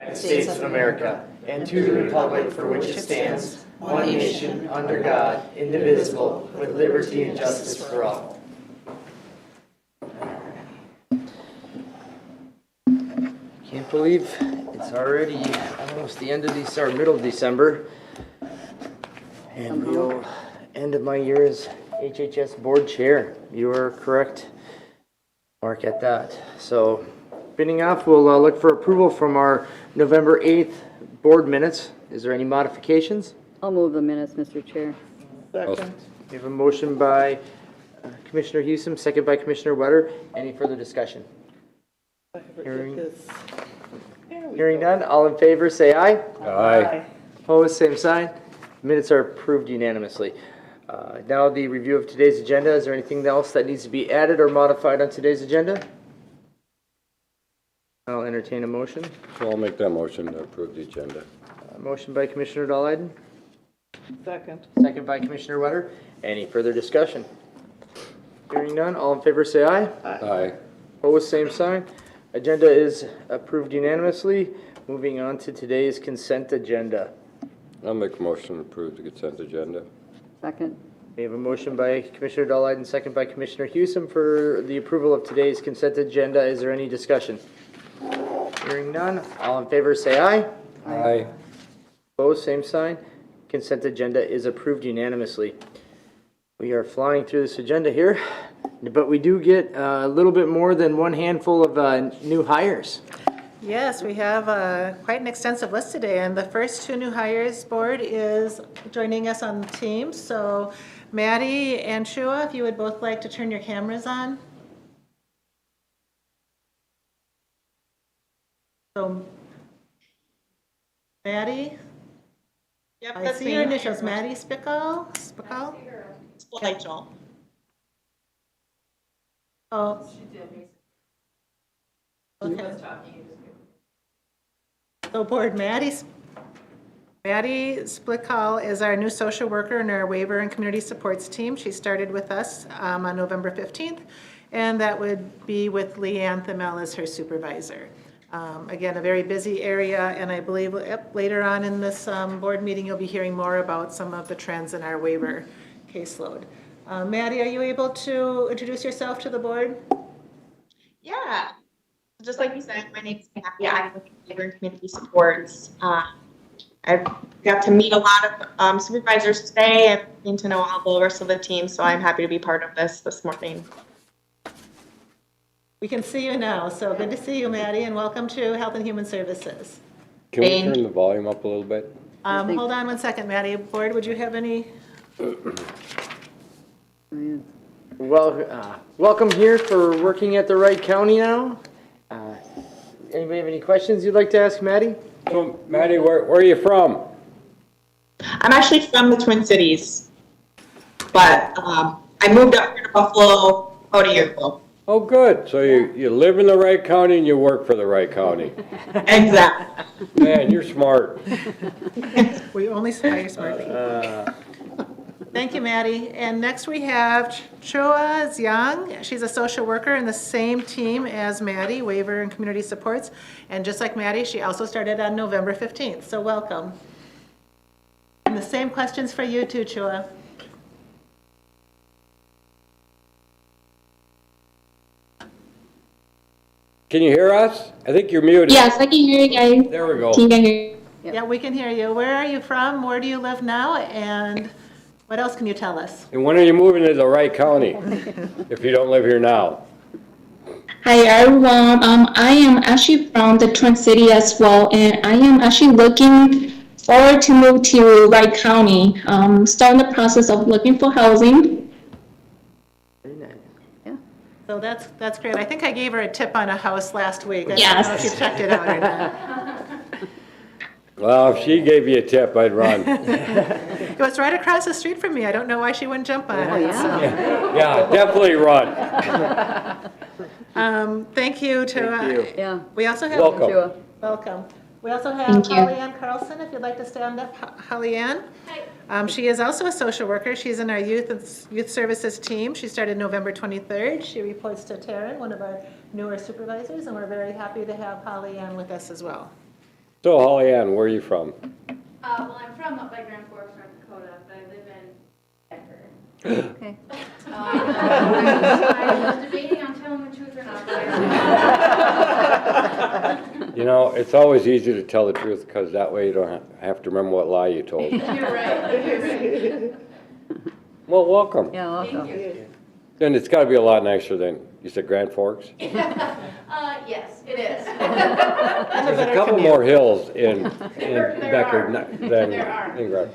United States of America, and to the republic for which it stands, one nation, under God, indivisible, with liberty and justice for all. Can't believe it's already almost the end of middle of December, and the end of my year as HHS board chair. You are correct, Mark, at that. So, spinning off, we'll look for approval from our November 8th board minutes. Is there any modifications? I'll move the minutes, Mr. Chair. Second. We have a motion by Commissioner Hewsom, second by Commissioner Wetter. Any further discussion? Hearing none, all in favor say aye. Aye. Opposed, same sign. Minutes are approved unanimously. Now the review of today's agenda. Is there anything else that needs to be added or modified on today's agenda? I'll entertain a motion. So I'll make that motion to approve the agenda. Motion by Commissioner Dahlheiden. Second. Second by Commissioner Wetter. Any further discussion? Hearing none, all in favor say aye. Aye. Opposed, same sign. Agenda is approved unanimously. Moving on to today's consent agenda. I'll make a motion to approve the consent agenda. Second. We have a motion by Commissioner Dahlheiden, second by Commissioner Hewsom for the approval of today's consent agenda. Is there any discussion? Hearing none, all in favor say aye. Aye. Opposed, same sign. Consent agenda is approved unanimously. We are flying through this agenda here, but we do get a little bit more than one handful of new hires. Yes, we have quite an extensive list today, and the first two new hires board is joining us on the team. So Maddie and Shua, if you would both like to turn your cameras on. So Maddie? Yep, I that's see me. your initials, Maddie Spickle? Spickle? Rachel. Oh. Okay. So board, Maddie Splickall is our new social worker in our waiver and community supports team. She started with us on November 15th, and that would be with Leanne Thamel as her supervisor. Again, a very busy area, and I believe later on in this board meeting, you'll be hearing more about some of the trends in our waiver caseload. Maddie, are you able to introduce yourself to the board? Yeah. Just like you said, my name's Matthew. I'm with Waiver and Community Supports. I've got to meet a lot of supervisors today and getting to know all the rest of the team, so I'm happy to be part of this morning. We can see you now, so good to see you, Maddie, and welcome to Health and Human Services. Can we turn the volume up a little bit? Hold on one second, Maddie. Board, would you have any? Well, welcome here for working at the Wright County now. Anybody have any questions you'd like to ask Maddie? So, Maddie, where are you from? I'm actually from the Twin Cities, but I moved up here to Buffalo about a year ago. Oh, good. So you live in the Wright County and you work for the Wright County. Exactly. Man, you're smart. We only hire smart people. Thank you, Maddie. And next we have Chua Zhang. She's a social worker in the same team as Maddie, Waiver and Community Supports. And just like Maddie, she also started on November 15th, so welcome. And the same questions for you too, Chua. Can you hear us? I think you're muted. Yes, I can hear you guys. There we go. Can you guys hear? Yeah, we can hear you. Where are you from? Where do you live now? And what else can you tell us? And when are you moving to the Wright County? If you don't live here now. Hi everyone. I am actually from the Twin City as well, and I am actually looking forward to move to Wright County. Starting the process of looking for housing. Very nice. So that's great. I think I gave her a tip on a house last week. I Yes. don't know if you checked it out or not. Well, if she gave you a tip, I'd run. It was right across the street from me. I don't know why she wouldn't jump on it. So. Yeah, definitely run. Thank you to. Thank you. Yeah. We also have. Welcome. Chua. Welcome. We also have Thank you. Holly Ann Carlson, if you'd like to stand up. Holly Ann. Hi. She is also a social worker. She's in our youth services team. She started November 23rd. She reports to Taryn, one of our newer supervisors, and we're very happy to have Holly Ann with us as well. So Holly Ann, where are you from? Well, I'm from up by Grand Forks, North Dakota, but I live in Denver. Okay. I was debating on telling the truth or not. You know, it's always easy to tell the truth because that way you don't have to remember what lie you told. You're right, you're right. Well, welcome. Yeah, awesome. Thank you. And it's got to be a lot nicer than, you said Grand Forks? Yes, it is. There's a couple more hills in Becker than There are. in Grand.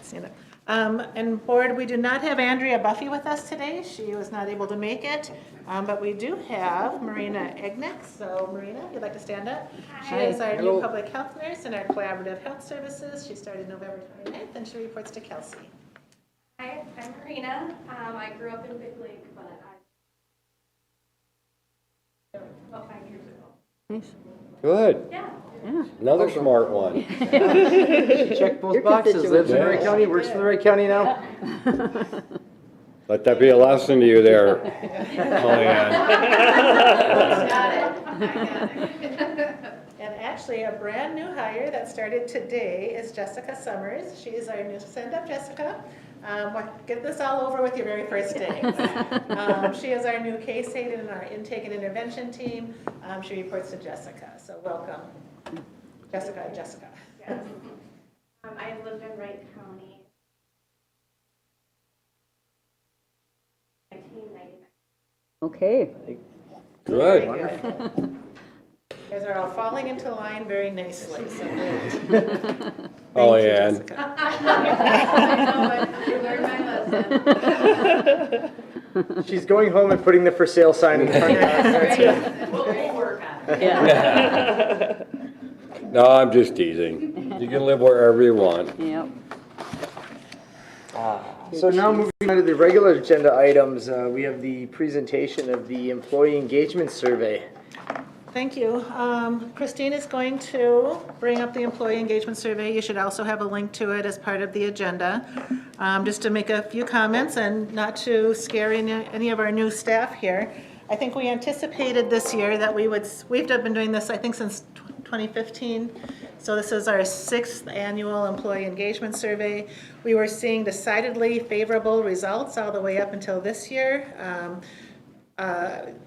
See that. And board, we do not have Andrea Buffy with us today. She was not able to make it. But we do have Marina Egnick. So Marina, if you'd like to stand up. She is our new public health nurse in our collaborative health services. She started November 29th and she reports to Kelsey. Hi, I'm Marina. I grew up in Big Lake, but about 5 years ago. Nice. Good. Yeah. Yeah. Another smart one. Check both Your boxes, lives in the right constituents. county, works for the right county now. Let that be a lesson to you there, Holly Ann. Got it. I got it. And actually, a brand new hire that started today is Jessica Summers. She is our new, stand up, Jessica. Get this all over with your very first day. She is our new case aide in our intake and intervention team. She reports to Jessica, so welcome. Jessica and Jessica. Yes. I've lived in Wright County 1999. Okay. Good. Very good. You guys are all falling into line very nicely, so good. Holly Thank you, Ann. Jessica. I know, but I learned my lesson. She's going home and putting the for sale sign in the front yard. We'll work on it. Yeah. No, I'm just teasing. You can live wherever you want. Yep. So now moving on to the regular agenda items, we have the presentation of the employee engagement survey. Thank you. Christine is going to bring up the employee engagement survey. You should also have a link to it as part of the agenda. Just to make a few comments and not to scare any of our new staff here. I think we anticipated this year that we've been doing this, I think, since 2015. So this is our 6th annual employee engagement survey. We were seeing decidedly favorable results all the way up until this year.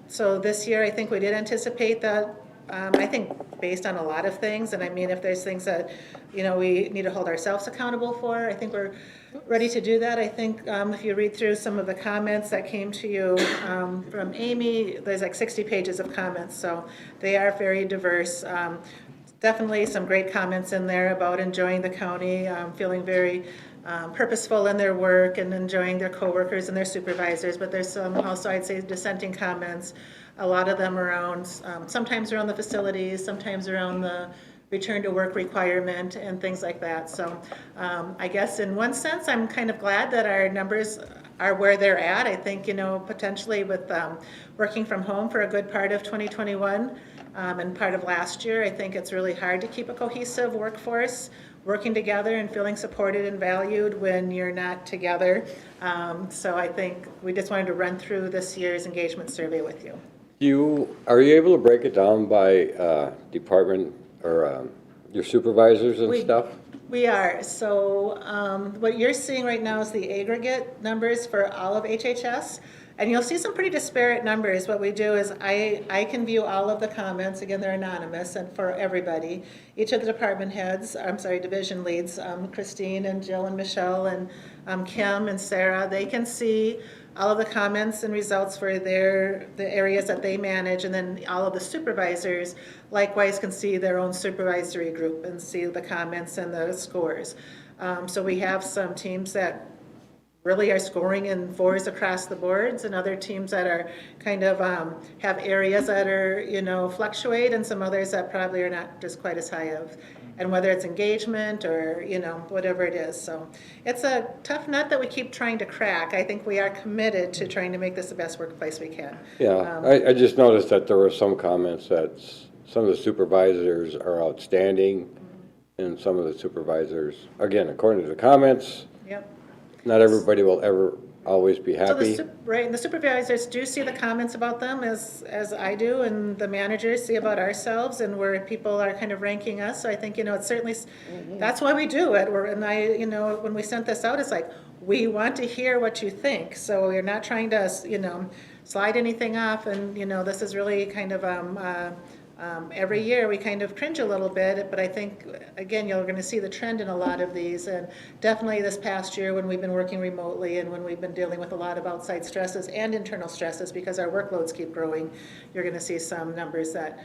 So this year, I think we did anticipate that, I think based on a lot of things, and I mean, if there's things that, you know, we need to hold ourselves accountable for, I think we're ready to do that. I think if you read through some of the comments that came to you from Amy, there's like 60 pages of comments, so they are very diverse. Definitely some great comments in there about enjoying the county, feeling very purposeful in their work and enjoying their coworkers and their supervisors, but there's some also, I'd say, dissenting comments, a lot of them around, sometimes around the facilities, sometimes around the return to work requirement and things like that. So I guess in one sense, I'm kind of glad that our numbers are where they're at. I think, you know, potentially with working from home for a good part of 2021 and part of last year, I think it's really hard to keep a cohesive workforce working together and feeling supported and valued when you're not together. So I think we just wanted to run through this year's engagement survey with you. Are you able to break it down by department or your supervisors and stuff? We are. So what you're seeing right now is the aggregate numbers for all of HHS. And you'll see some pretty disparate numbers. What we do is I can view all of the comments. Again, they're anonymous and for everybody. Each of the department heads, division leads, Christine and Jill and Michelle and Kim and Sarah, they can see all of the comments and results for the areas that they manage, and then all of the supervisors likewise can see their own supervisory group and see the comments and the scores. So we have some teams that really are scoring in 4s across the boards, and other teams that are kind of have areas that are, you know, fluctuate, and some others that probably are not just quite as high of, and whether it's engagement or, you know, whatever it is. So it's a tough nut that we keep trying to crack. I think we are committed to trying to make this the best workplace we can. Yeah, I just noticed that there were some comments that some of the supervisors are outstanding, and some of the supervisors, again, according to the comments, Yep. not everybody will ever always be So happy. right, and the supervisors do see the comments about them as I do, and the managers see about ourselves, and where people are kind of ranking us. So I think, it's certainly, that's why we do it. And when we sent this out, it's like, we want to hear what you think. So we're not trying to, slide anything off, and, this is really kind of, every year we kind of cringe a little bit, but I think, again, you're going to see the trend in a lot of these. And definitely this past year when we've been working remotely and when we've been dealing with a lot of outside stresses and internal stresses because our workloads keep growing, you're going to see some numbers that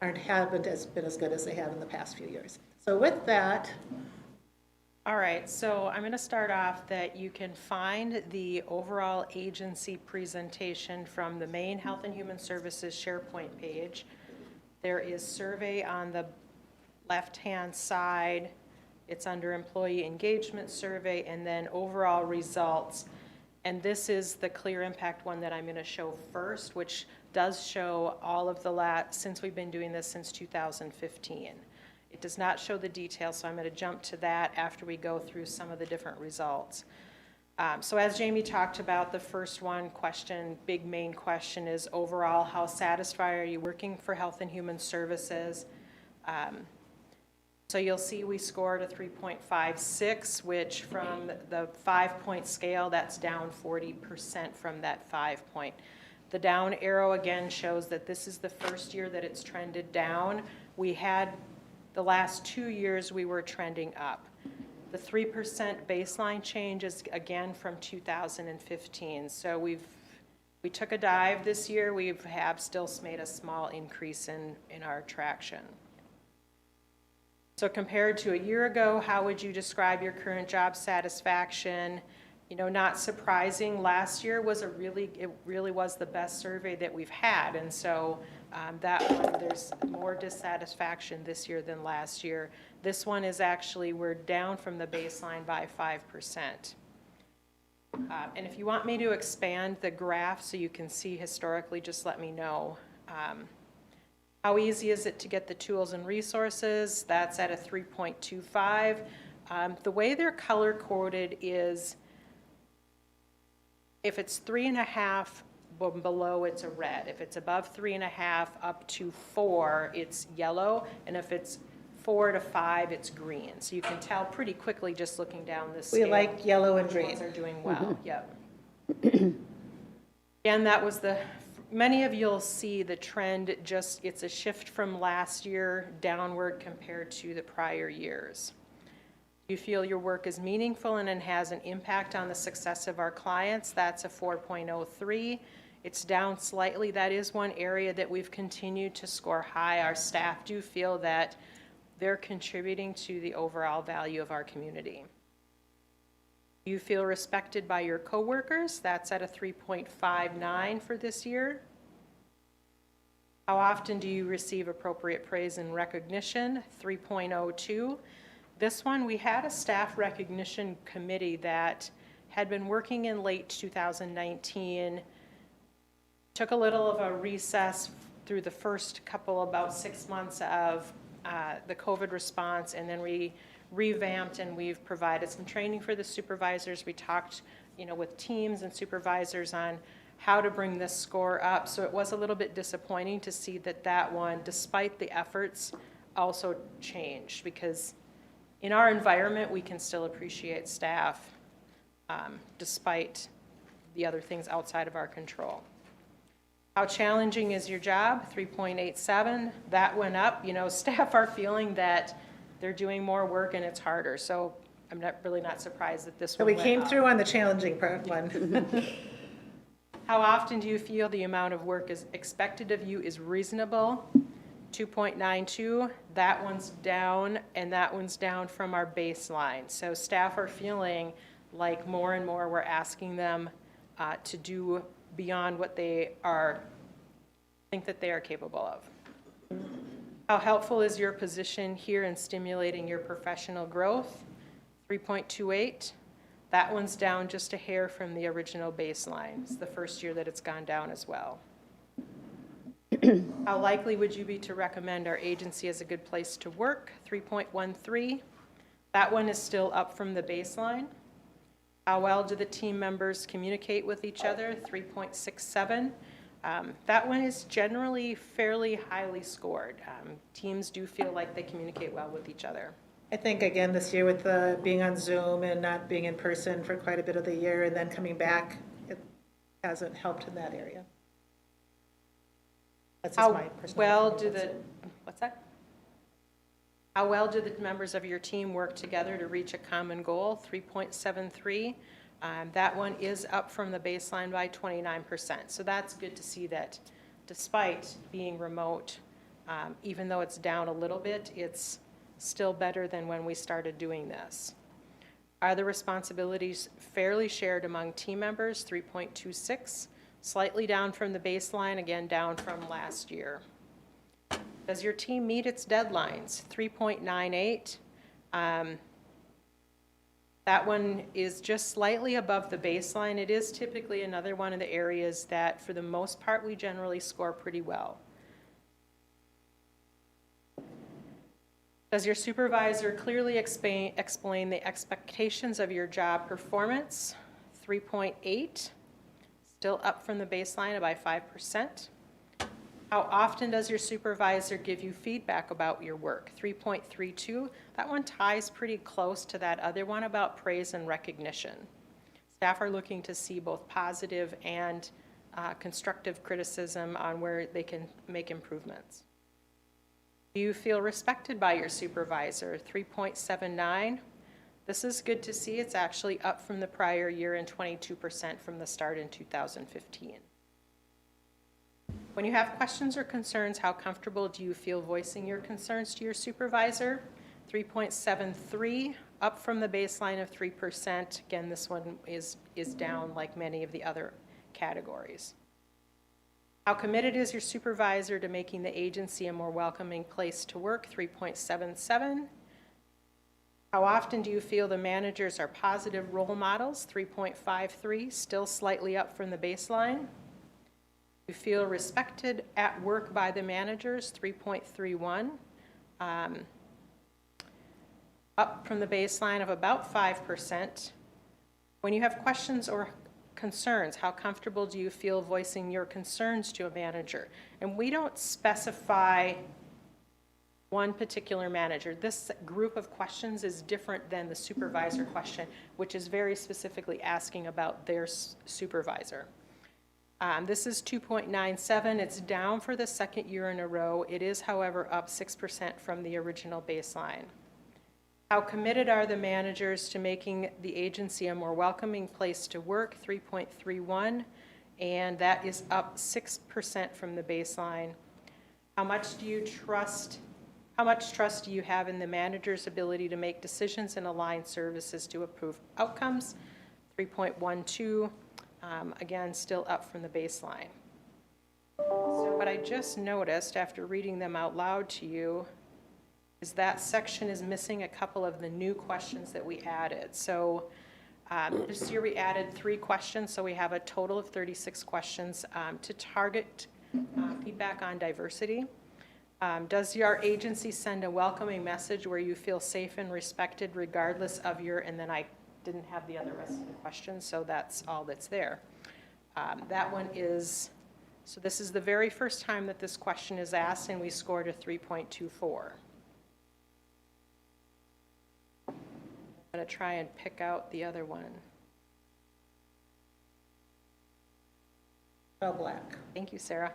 haven't been as good as they have in the past few years. So with that, All right, so I'm going to start off that you can find the overall agency presentation from the main Health and Human Services SharePoint page. There is survey on the left-hand side. It's under employee engagement survey and then overall results. And this is the clear impact one that I'm going to show first, which does show all of the since we've been doing this since 2015. It does not show the details, so I'm going to jump to that after we go through some of the different results. So as Jamie talked about, the first big main question is overall, how satisfied are you working for Health and Human Services? So you'll see we scored a 3.56, which from the 5-point scale, that's down 40% from that 5-point. The down arrow again shows that this is the first year that it's trended down. We had the last 2 years we were trending up. The 3% baseline change is again from 2015. So we took a dive this year. We have still made a small increase in our traction. So compared to a year ago, how would you describe your current job satisfaction? Not surprising, last year was it really was the best survey that we've had. And so that one, there's more dissatisfaction this year than last year. This one is actually, we're down from the baseline by 5%. And if you want me to expand the graph so you can see historically, just let me know. How easy is it to get the tools and resources? That's at a 3.25. The way they're color coded is if it's 3.5 below, it's a red. If it's above 3.5 up to 4, it's yellow. And if it's 4 to 5, it's green. So you can tell pretty quickly just looking down this scale. we like yellow and Which green. ones are doing well, yep. Again, that was many of you'll see the trend, it's a shift from last year downward compared to the prior years. You feel your work is meaningful and it has an impact on the success of our clients. That's a 4.03. It's down slightly. That is one area that we've continued to score high. Our staff do feel that they're contributing to the overall value of our community. You feel respected by your coworkers. That's at a 3.59 for this year. How often do you receive appropriate praise and recognition? 3.02. This one, we had a staff recognition committee that had been working in late 2019, took a little of a recess through the first couple, about 6 months of the COVID response, and then we revamped and we've provided some training for the supervisors. We talked, with teams and supervisors on how to bring this score up. So it was a little bit disappointing to see that one, despite the efforts, also changed, because in our environment, we can still appreciate staff despite the other things outside of our control. How challenging is your job? 3.87. That went up. Staff are feeling that they're doing more work and it's harder. So I'm really not surprised that this So one we went came up. through on the challenging part one. How often do you feel the amount of work is expected of you is reasonable? 2.92. That one's down, and that one's down from our baseline. So staff are feeling like more and more we're asking them to do beyond what they think that they are capable of. How helpful is your position here in stimulating your professional growth? 3.28. That one's down just a hair from the original baseline. It's the first year that it's gone down as well. How likely would you be to recommend our agency as a good place to work? 3.13. That one is still up from the baseline. How well do the team members communicate with each other? 3.67. That one is generally fairly highly scored. Teams do feel like they communicate well with each other. I think, again, this year with being on Zoom and not being in person for quite a bit of the year and then coming back, it hasn't helped in that area. That's just my How personal well opinion. do the, what's that? How well do the members of your team work together to reach a common goal? 3.73. That one is up from the baseline by 29%. So that's good to see that despite being remote, even though it's down a little bit, it's still better than when we started doing this. Are the responsibilities fairly shared among team members? 3.26. Slightly down from the baseline, again down from last year. Does your team meet its deadlines? 3.98. That one is just slightly above the baseline. It is typically another one of the areas that, for the most part, we generally score pretty well. Does your supervisor clearly explain the expectations of your job performance? 3.8. Still up from the baseline by 5%. How often does your supervisor give you feedback about your work? 3.32. That one ties pretty close to that other one about praise and recognition. Staff are looking to see both positive and constructive criticism on where they can make improvements. Do you feel respected by your supervisor? 3.79. This is good to see. It's actually up from the prior year and 22% from the start in 2015. When you have questions or concerns, how comfortable do you feel voicing your concerns to your supervisor? 3.73, up from the baseline of 3%. Again, this one is down like many of the other categories. How committed is your supervisor to making the agency a more welcoming place to work? 3.77. How often do you feel the managers are positive role models? 3.53, still slightly up from the baseline. You feel respected at work by the managers? 3.31. Up from the baseline of about 5%. When you have questions or concerns, how comfortable do you feel voicing your concerns to a manager? And we don't specify one particular manager. This group of questions is different than the supervisor question, which is very specifically asking about their supervisor. This is 2.97. It's down for the second year in a row. It is, however, up 6% from the original baseline. How committed are the managers to making the agency a more welcoming place to work? 3.31, and that is up 6% from the baseline. How much trust do you have in the manager's ability to make decisions and align services to improve outcomes? 3.12, again, still up from the baseline. So what I just noticed after reading them out loud to you is that section is missing a couple of the new questions that we added. So this year we added 3 questions, so we have a total of 36 questions to target feedback on diversity. Does your agency send a welcoming message where you feel safe and respected regardless of your, and then I didn't have the other rest of the questions, so that's all that's there. That one is, so this is the very first time that this question is asked, and we scored a 3.24. I'm going to try and pick out the other one. All black. Thank you, Sarah.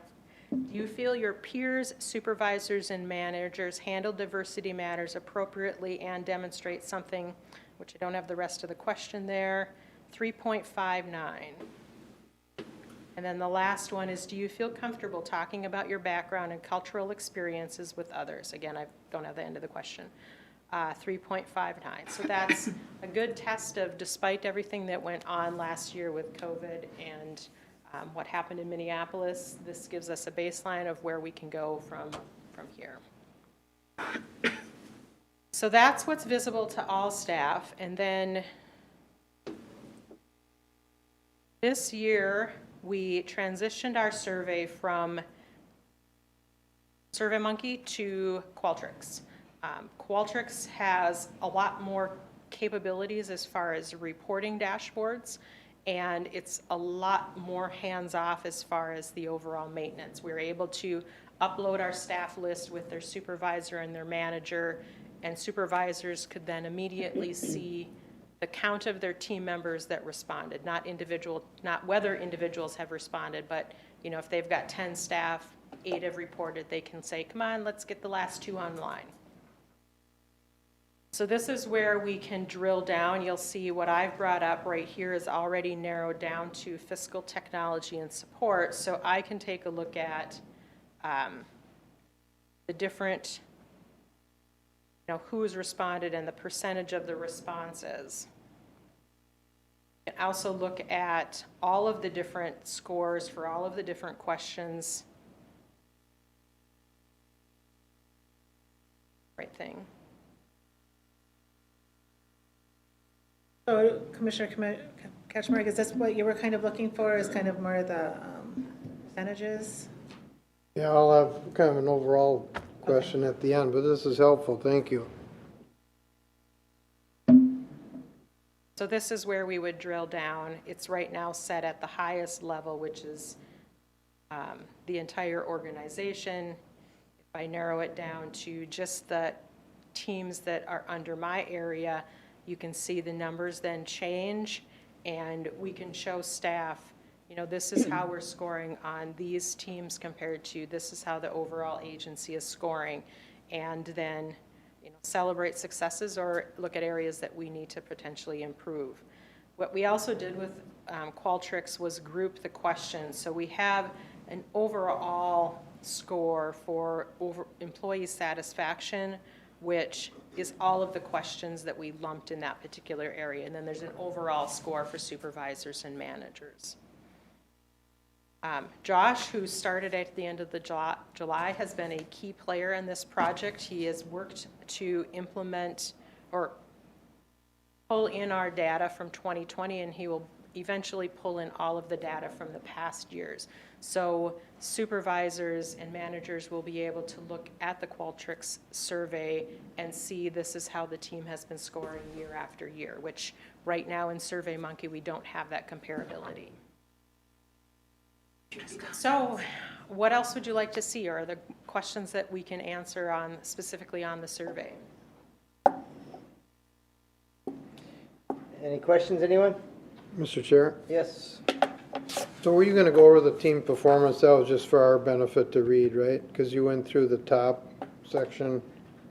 Do you feel your peers, supervisors, and managers handle diversity matters appropriately and demonstrate something, which I don't have the rest of the question there, 3.59. And then the last one is, do you feel comfortable talking about your background and cultural experiences with others? Again, I don't have the end of the question. 3.59. So that's a good test of, despite everything that went on last year with COVID and what happened in Minneapolis, this gives us a baseline of where we can go from here. So that's what's visible to all staff. And then this year, we transitioned our survey from SurveyMonkey to Qualtrics. Qualtrics has a lot more capabilities as far as reporting dashboards, and it's a lot more hands-off as far as the overall maintenance. We're able to upload our staff list with their supervisor and their manager, and supervisors could then immediately see the count of their team members that responded, not whether individuals have responded, but if they've got 10 staff, 8 have reported, they can say, come on, let's get the last 2 online. So this is where we can drill down. You'll see what I've brought up right here is already narrowed down to fiscal technology and support. So I can take a look at the different, who's responded and the percentage of the responses. You can also look at all of the different scores for all of the different questions. Right thing. So Commissioner Ketchmark, is this what you were kind of looking for, is kind of more the percentages? Yeah, I'll have kind of an overall question at the end, but this is helpful, thank you. So this is where we would drill down. It's right now set at the highest level, which is the entire organization. If I narrow it down to just the teams that are under my area, you can see the numbers then change, and we can show staff, this is how we're scoring on these teams compared to this is how the overall agency is scoring, and then celebrate successes or look at areas that we need to potentially improve. What we also did with Qualtrics was group the questions. So we have an overall score for employee satisfaction, which is all of the questions that we lumped in that particular area. And then there's an overall score for supervisors and managers. Josh, who started at the end of the July, has been a key player in this project. He has worked to implement or pull in our data from 2020, and he will eventually pull in all of the data from the past years. So supervisors and managers will be able to look at the Qualtrics survey and see this is how the team has been scoring year after year, which right now in SurveyMonkey we don't have that comparability. So what else would you like to see, or are there questions that we can answer on specifically on the survey? Any questions, anyone? Mr. Chair, Yes. so were you going to go over the team performance? That was just for our benefit to read, right? Because you went through the top section,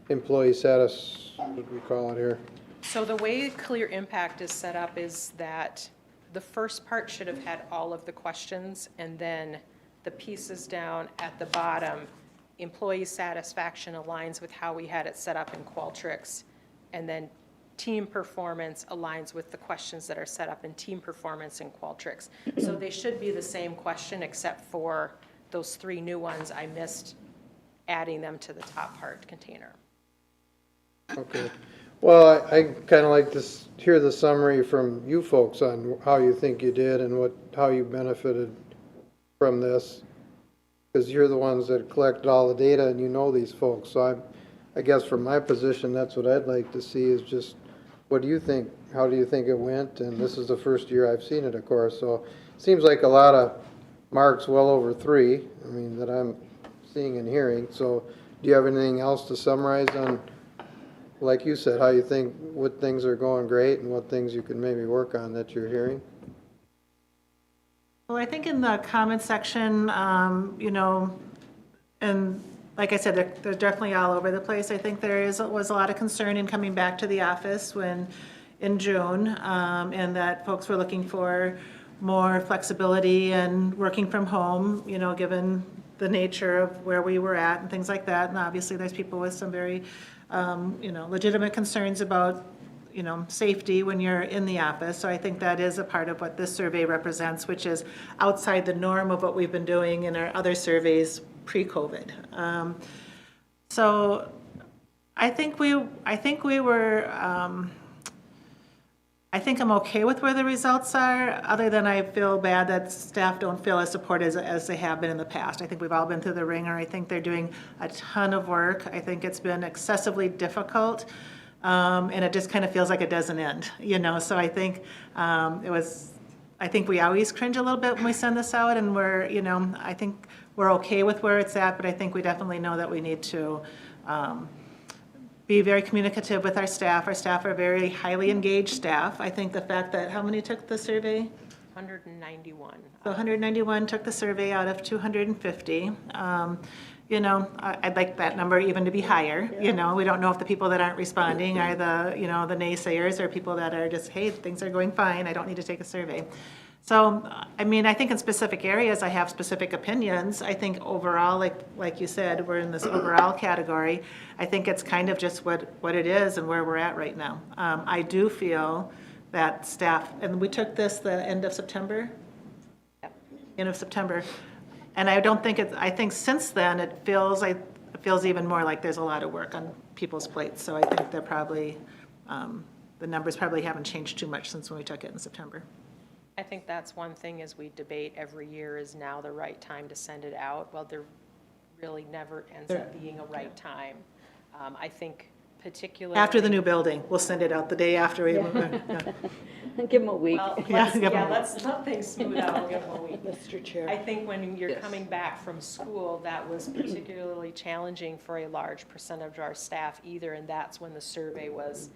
employee status, what do we call it here? So the way Clear Impact is set up is that the first part should have had all of the questions, and then the pieces down at the bottom, employee satisfaction aligns with how we had it set up in Qualtrics, and then team performance aligns with the questions that are set up in team performance in Qualtrics. So they should be the same question, except for those 3 new ones. I missed adding them to the top part container. Okay. Well, I kind of like to hear the summary from you folks on how you think you did and how you benefited from this, because you're the ones that collected all the data and you know these folks. So I guess from my position, that's what I'd like to see is just, what do you think? How do you think it went? And this is the first year I've seen it, of course. So it seems like a lot of marks, well over 3, I mean, that I'm seeing and hearing. So do you have anything else to summarize on, like you said, how you think, what things are going great and what things you can maybe work on that you're hearing? Well, I think in the comment section, and like I said, they're definitely all over the place. I think was a lot of concern in coming back to the office in June, and that folks were looking for more flexibility and working from home, given the nature of where we were at and things like that. And obviously there's people with some very, legitimate concerns about, safety when you're in the office. So I think that is a part of what this survey represents, which is outside the norm of what we've been doing in our other surveys pre-COVID. So I think I'm okay with where the results are, other than I feel bad that staff don't feel as supported as they have been in the past. I think we've all been through the ringer. I think they're doing a ton of work. I think it's been excessively difficult and it just kind of feels like it doesn't end, so I think I think we always cringe a little bit when we send this out, and I think we're okay with where it's at, but I think we definitely know that we need to be very communicative with our staff. Our staff are very highly engaged staff. I think the fact that, how many took the survey? 191. So 191 took the survey out of 250. I'd like that number even to be higher. We don't know if the people that aren't responding are the naysayers or people that are just, hey, things are going fine, I don't need to take a survey. So, I think in specific areas, I have specific opinions. I think overall, like you said, we're in this overall category. I think it's kind of just what it is and where we're at right now. I do feel that staff, and we took this the end of September? Yep. End of September. And I don't think I think since then, it feels even more like there's a lot of work on people's plates. So I think they're probably, the numbers probably haven't changed too much since when we took it in September. I think that's one thing as we debate every year, is now the right time to send it out. Well, there really never ends up being a right time. I think particularly. After the new building, we'll send it out the day after we. Give them a week. Well, let's let things smooth out. We'll give them a week. Mr. Chair. I think when you're coming back from school, that was particularly challenging for a large percent of our staff either, and that's when the survey was,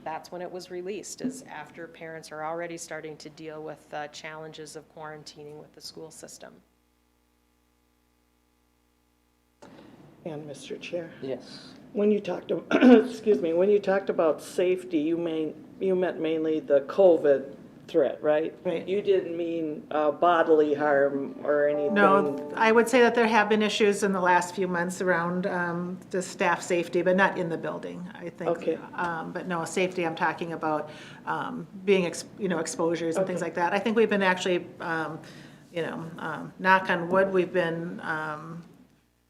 that's when it was released, is after parents are already starting to deal with challenges of quarantining with the school system. And Mr. Chair, Yes. when you talked, excuse me, when you talked about safety, you meant mainly the COVID threat, right? Right. You didn't mean bodily harm or anything? No, I would say that there have been issues in the last few months around the staff safety, but not in the building, I think. Okay. But no, safety, I'm talking about being, exposures and things like that. I think we've been actually, knock on wood, we've been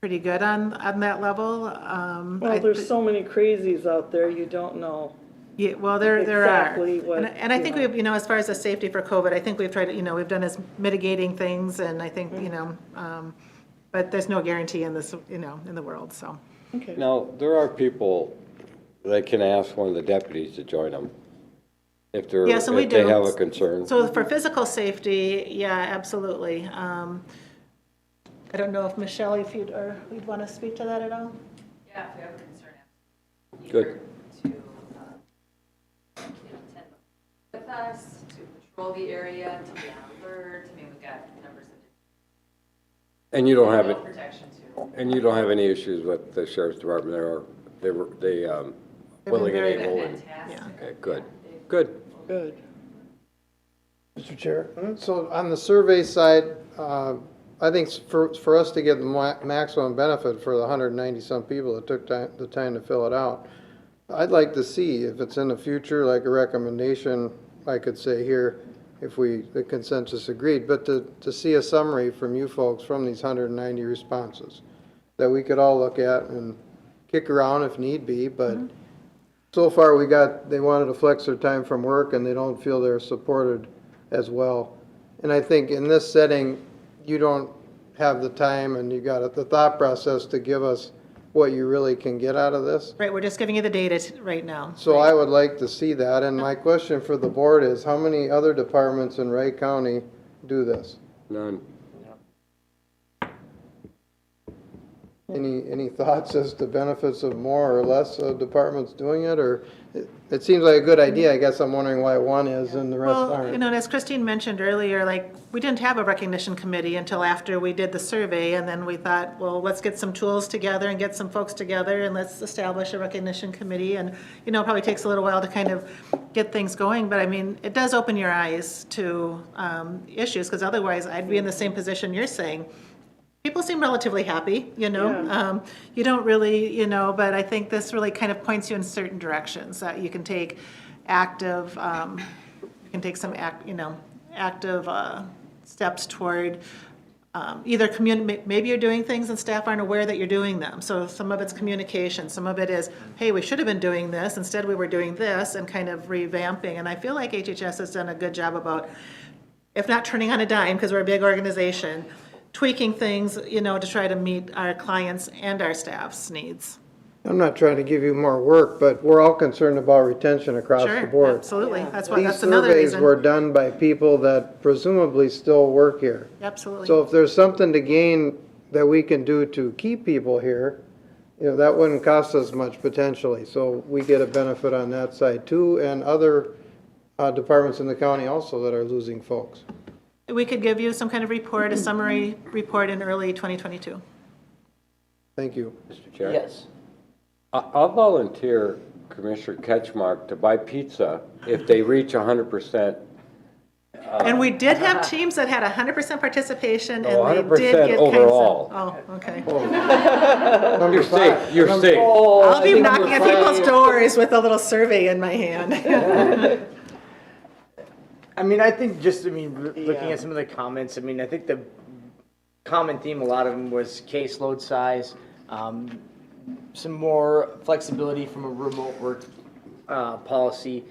pretty good on that level. Well, there's so many crazies out there, you don't know. Yeah, well, there Exactly are. what, And I think you we've, as far as the safety for COVID, I think we've tried to, we've done as mitigating things, and I think, but there's no guarantee in this, in the world, so. Okay. Now, there are people that can ask one of the deputies to join them if they're, Yes, and we if they do. have a concern. So for physical safety, yeah, absolutely. I don't know if Michelle, if you'd want to speak to that at all? Yeah, if we have a concern. Good. To, attend with us, to patrol the area, to be on alert. I mean, we've got numbers of. And you don't have it, Protection too. and you don't have any issues with the sheriff's department, they willing and very able and, Fantastic. okay, good, good. Good. Mr. Chair, so on the survey side, I think for us to get the maximum benefit for the 190-some people that took the time to fill it out, I'd like to see if it's in the future, like a recommendation, I could say here, if the consensus agreed, but to see a summary from you folks from these 190 responses that we could all look at and kick around if need be, but so far they wanted to flex their time from work and they don't feel they're supported as well. And I think in this setting, you don't have the time and you got the thought process to give us what you really can get out of this. Right, we're just giving you the data right now. So I would like to see that, and my question for the board is, how many other departments in Wright County do this? None. Any thoughts as to benefits of more or less departments doing it, or it seems like a good idea, I guess I'm wondering why one is and the rest Well, aren't. and as Christine mentioned earlier, we didn't have a recognition committee until after we did the survey, and then we thought, well, let's get some tools together and get some folks together, and let's establish a recognition committee, and, it probably takes a little while to kind of get things going, but I mean, it does open your eyes to issues, because otherwise I'd be in the same position you're saying. People seem relatively happy, you don't really, but I think this really kind of points you in certain directions that you can take active, some active steps toward either maybe you're doing things and staff aren't aware that you're doing them. So some of it's communication, some of it is, hey, we should have been doing this, instead we were doing this, and kind of revamping. And I feel like HHS has done a good job about, if not turning on a dime, because we're a big organization, tweaking things, to try to meet our clients' and our staff's needs. I'm not trying to give you more work, but we're all concerned about retention across the Sure, board. absolutely. That's These another surveys reason. were done by people that presumably still work here. Absolutely. So if there's something to gain that we can do to keep people here, you know, that wouldn't cost us much potentially. So we get a benefit on that side too, and other departments in the county also that are losing folks. We could give you some kind of report, a summary report in early 2022. Thank you. Mr. Chair? Yes. I'll volunteer Commissioner Ketchmark to buy pizza if they reach 100%. And we did have teams that had 100% participation, No, and they did 100% get overall. Oh, okay. Number You're safe, five. you're safe. I'll be knocking at people's doors with a little survey in my hand. I mean, I think looking at some of the comments, I mean, I think the common theme, a lot of them was caseload size, some more flexibility from a remote work policy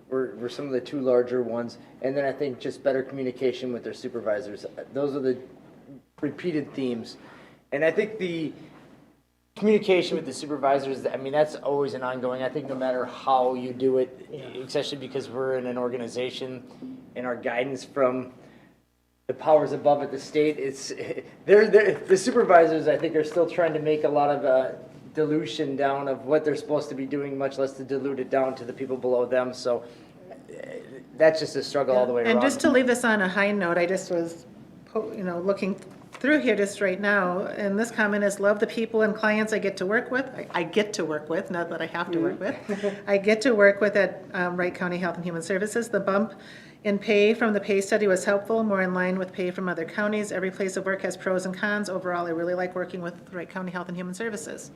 were some of the two larger ones. And then I think just better communication with their supervisors. Those are the repeated themes. And I think the communication with the supervisors, I mean, that's always an ongoing. I think no matter how you do it, especially because we're in an organization and our guidance from the powers above at the state, the supervisors, I think, are still trying to make a lot of dilution down of what they're supposed to be doing, much less to dilute it down to the people below them. So that's just a struggle all the way around. And just to leave this on a high note, I just was, looking through here just right now, and this comment is, love the people and clients I get to work with. I get to work with, not that I have to work with. I get to work with at Wright County Health and Human Services. The bump in pay from the pay study was helpful, more in line with pay from other counties. Every place of work has pros and cons. Overall, I really like working with Wright County Health and Human Services.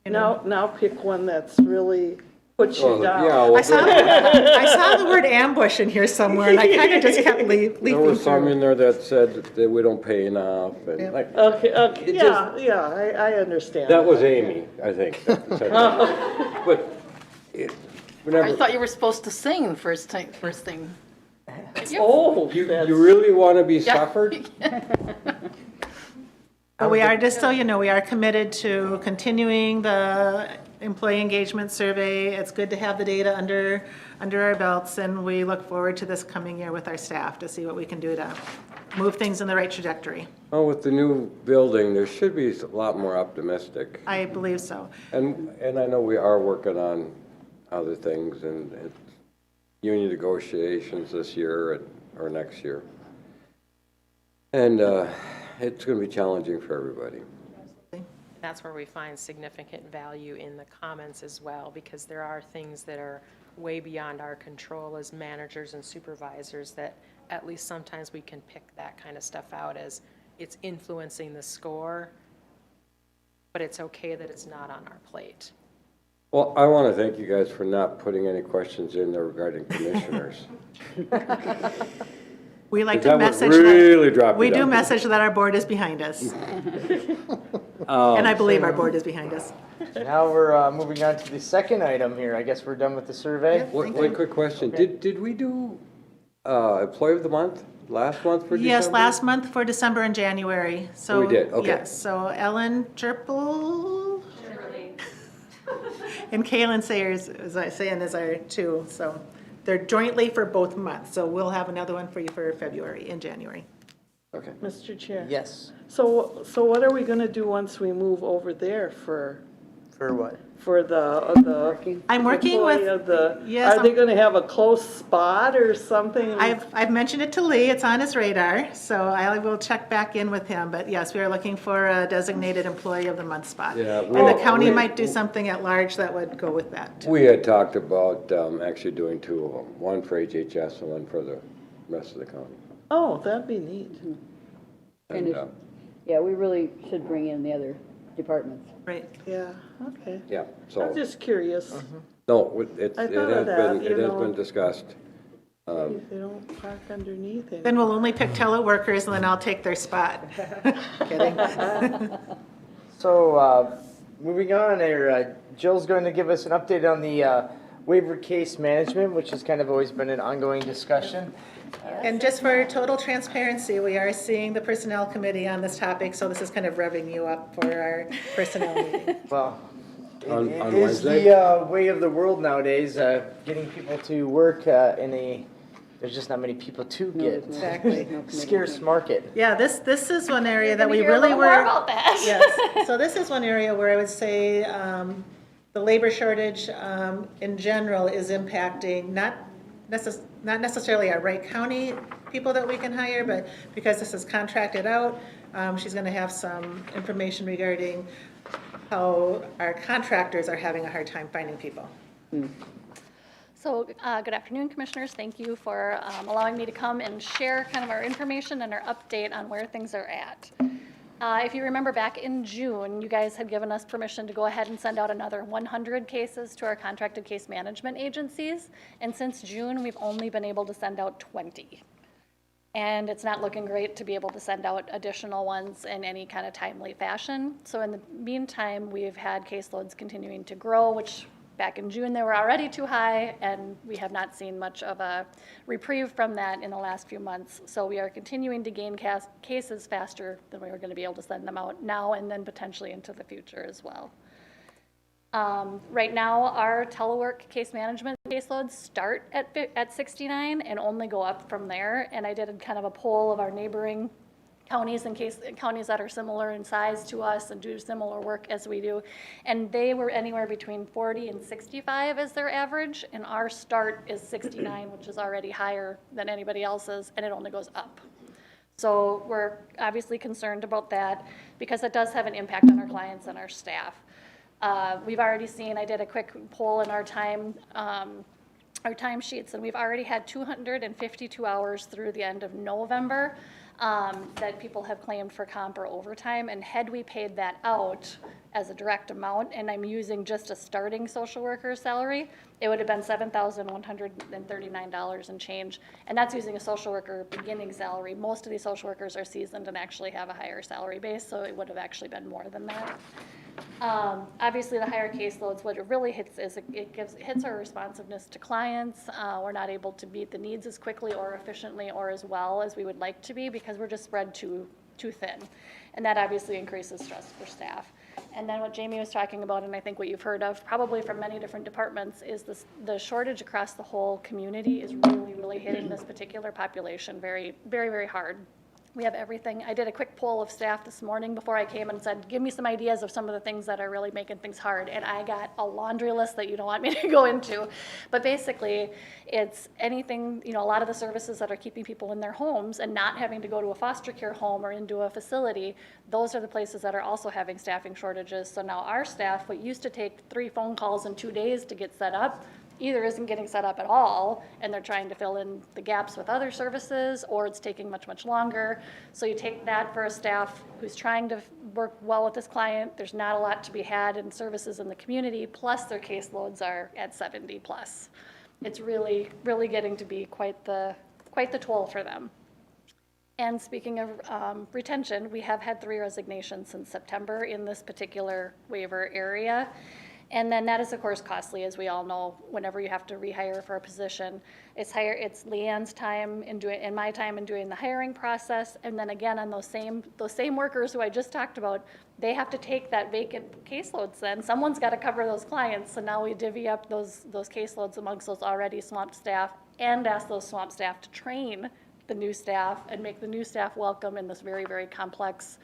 Now pick one that's really puts you down. Yeah, well, I saw the word ambush in here somewhere, and I kind of just kept there leaping were some through. in there that said that we don't pay enough, and Yeah. like, Okay, It I understand. that was Amy, I think. that said that. But I whenever, thought you were supposed to sing first thing. Oh, you that's, really want to be Yeah. suffered? But we are, just so you know, we are committed to continuing the employee engagement survey. It's good to have the data under our belts, and we look forward to this coming year with our staff to see what we can do to move things in the right trajectory. Oh, with the new building, there should be a lot more optimistic. I believe so. And I know we are working on other things, and it's union negotiations this year or next year. And it's going to be challenging for everybody. That's where we find significant value in the comments as well, because there are things that are way beyond our control as managers and supervisors that at least sometimes we can pick that kind of stuff out as it's influencing the score, but it's okay that it's not on our plate. Well, I want to thank you guys for not putting any questions in there regarding commissioners. We like to That would message really drop we you do down. message that our board is behind us. And I believe our board is behind us. Now we're moving on to the second item here. I guess we're done with the survey. One quick question. Did we do Employee of the Month last month for December? Yes, last month for December and January. So We did, okay. Yes, so Ellen Chirple and Kaylin Sayers, as I say, and is our two. So they're jointly for both months. So we'll have another one for you for February and January. Okay. Mr. Chair. Yes. So what are we gonna do once we move over there for what? the I'm working with- employee of the, yes, are they gonna have a close spot or something? I've mentioned it to Lee. It's on his radar. So I will check back in with him. But yes, we are looking for a designated employee of the month spot. Yeah, And the county might do something at large that would go with that. We had talked about actually doing two of them, one for HHS and one for the rest of the county. Oh, that'd be neat. And And, if- Yeah, we really should bring in the other departments. Right. Yeah, okay. yeah, so, I'm just curious. no, it I has thought of that, been, you it has know. been discussed. If they don't park underneath it. Then we'll only pick teleworkers and then I'll take their spot. Kidding. So, moving on there, Jill's going to give us an update on the waiver case management, which has kind of always been an ongoing discussion. And just for total transparency, we are seeing the Personnel Committee on this topic, so this is kind of revving you up for our personnel meeting. Well, On It is Wednesday? the way of the world nowadays, getting people to work there's just not many people to get. Exactly. Scarce market. Yeah, this is one area that we Hear a really little were. more about that. Yes, so this is one area where I would say the labor shortage in general is impacting not necessarily our Wright County people that we can hire, but because this is contracted out, she's going to have some information regarding how our contractors are having a hard time finding people. So, good afternoon, Commissioners. Thank you for allowing me to come and share kind of our information and our update on where things are at. If you remember back in June, you guys had given us permission to go ahead and send out another 100 cases to our contracted case management agencies. And since June, we've only been able to send out 20. And it's not looking great to be able to send out additional ones in any kind of timely fashion. So in the meantime, we've had caseloads continuing to grow, which back in June, they were already too high, and we have not seen much of a reprieve from that in the last few months. So we are continuing to gain cases faster than we were going to be able to send them out now and then potentially into the future as well. Right now, our telework case management caseloads start at 69 and only go up from there. And I did kind of a poll of our neighboring counties counties that are similar in size to us and do similar work as we do, and they were anywhere between 40 and 65 as their average, and our start is 69, which is already higher than anybody else's, and it only goes up. So we're obviously concerned about that because it does have an impact on our clients and our staff. We've already seen, I did a quick poll in our time sheets, and we've already had 252 hours through the end of November that people have claimed for comp or overtime, and had we paid that out as a direct amount, and I'm using just a starting social worker salary, it would have been $7,139 and change, and that's using a social worker beginning salary. Most of these social workers are seasoned and actually have a higher salary base, so it would have actually been more than that. Obviously, the higher caseloads, what it really hits is it hits our responsiveness to clients. We're not able to meet the needs as quickly or efficiently or as well as we would like to be because we're just spread too thin. And that obviously increases stress for staff. And then what Jamie was talking about, and I think what you've heard of probably from many different departments, is the shortage across the whole community is really hitting this particular population very, very, very hard. We have everything. I did a quick poll of staff this morning before I came and said, give me some ideas of some of the things that are really making things hard. And I got a laundry list that you don't want me to go into. But basically, it's anything, a lot of the services that are keeping people in their homes and not having to go to a foster care home or into a facility, those are the places that are also having staffing shortages. So now our staff, what used to take 3 phone calls in 2 days to get set up, either isn't getting set up at all, and they're trying to fill in the gaps with other services, or it's taking much longer. So you take that for a staff who's trying to work well with this client, there's not a lot to be had in services in the community, plus their caseloads are at 70 plus. It's really getting to be quite the toll for them. And speaking of retention, we have had 3 resignations since September in this particular waiver area. And then that is, of course, costly, as we all know, whenever you have to rehire for a position. It's Leanne's time and my time in doing the hiring process. And then again, on those same workers who I just talked about, they have to take that vacant caseloads then. Someone's got to cover those clients. So now we divvy up those caseloads amongst those already swamped staff and ask those swamped staff to train the new staff and make the new staff welcome in this very, very complex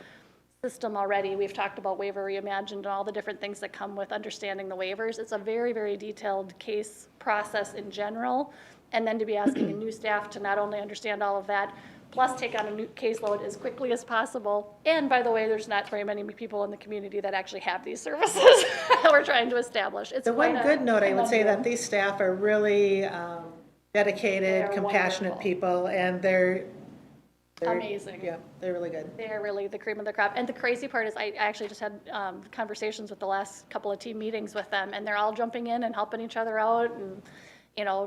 system already. We've talked about Waiver Reimagined and all the different things that come with understanding the waivers. It's a very, very detailed case process in general. And then to be asking a new staff to not only understand all of that, plus take on a new caseload as quickly as possible. And by the way, there's not very many people in the community that actually have these services that we're trying to establish. It's the one good note, I would say that these staff are really dedicated, compassionate people, and they're amazing. Yeah, they're really good. They're really the cream of the crop. And the crazy part is I actually just had conversations with the last couple of team meetings with them, and they're all jumping in and helping each other out. And,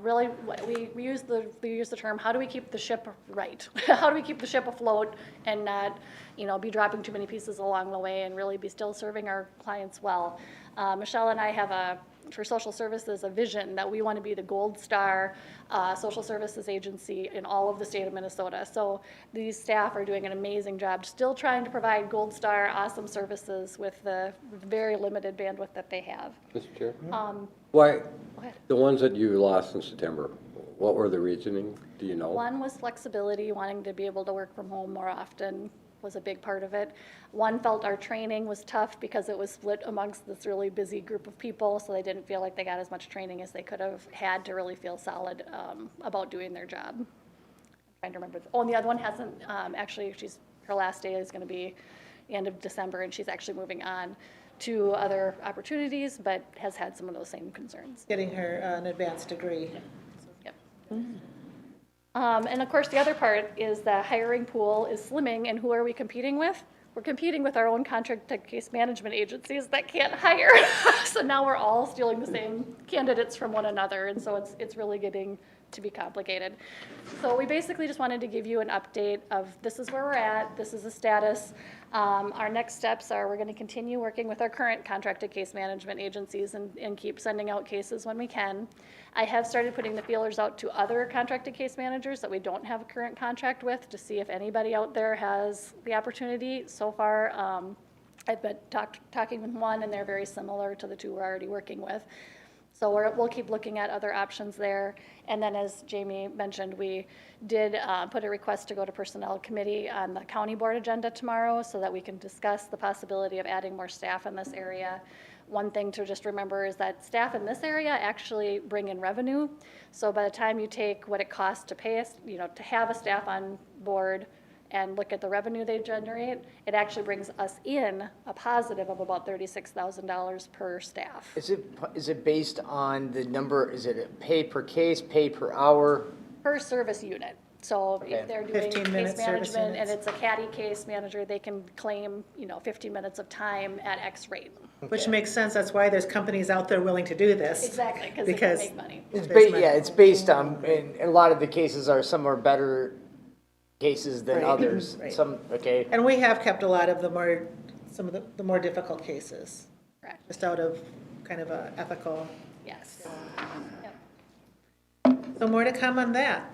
really we use the term, how do we keep the ship right? How do we keep the ship afloat and not, be dropping too many pieces along the way and really be still serving our clients well? Michelle and I have for social services a vision that we want to be the gold star social services agency in all of the state of Minnesota. So these staff are doing an amazing job, still trying to provide gold star, awesome services with the very limited bandwidth that they have. Mr. Chair? Go Why, ahead. the ones that you lost in September, what were the reasoning? Do you know? One was flexibility, wanting to be able to work from home more often was a big part of it. One felt our training was tough because it was split amongst this really busy group of people, so they didn't feel like they got as much training as they could have had to really feel solid about doing their job. I'm trying to remember. Oh, and the other one hasn't, actually, her last day is gonna be the end of December, and she's actually moving on to other opportunities, but has had some of those same concerns. Getting her an advanced degree. Yep. And of course, the other part is the hiring pool is slimming, and who are we competing with? We're competing with our own contract case management agencies that can't hire. So now we're all stealing the same candidates from one another, and so it's really getting to be complicated. So we basically just wanted to give you an update of this is where we're at, this is the status. Our next steps are we're going to continue working with our current contracted case management agencies and keep sending out cases when we can. I have started putting the feelers out to other contracted case managers that we don't have a current contract with to see if anybody out there has the opportunity. So far, I've been talking with one, and they're very similar to the two we're already working with. So we'll keep looking at other options there. And then, as Jamie mentioned, we did put a request to go to Personnel Committee on the county board agenda tomorrow so that we can discuss the possibility of adding more staff in this area. One thing to just remember is that staff in this area actually bring in revenue. So by the time you take what it costs to pay us, to have a staff on board and look at the revenue they generate, it actually brings us in a positive of about $36,000 per staff. Is it based on the number, is it a pay per case, pay per hour? Per service unit. So Okay. if they're doing 15-minute case service management and units. it's a caddy case manager, they can claim, 15 minutes of time at X rate. Which makes sense, that's why there's companies out there willing to do this. Exactly, because they Because- can make money. It's based on, and a lot of the cases are some are better cases than Right, others. right. Some, okay. And we have kept a lot of some of the more difficult cases, Correct, just out of kind of a ethical. yes. Yep. So more to come on that.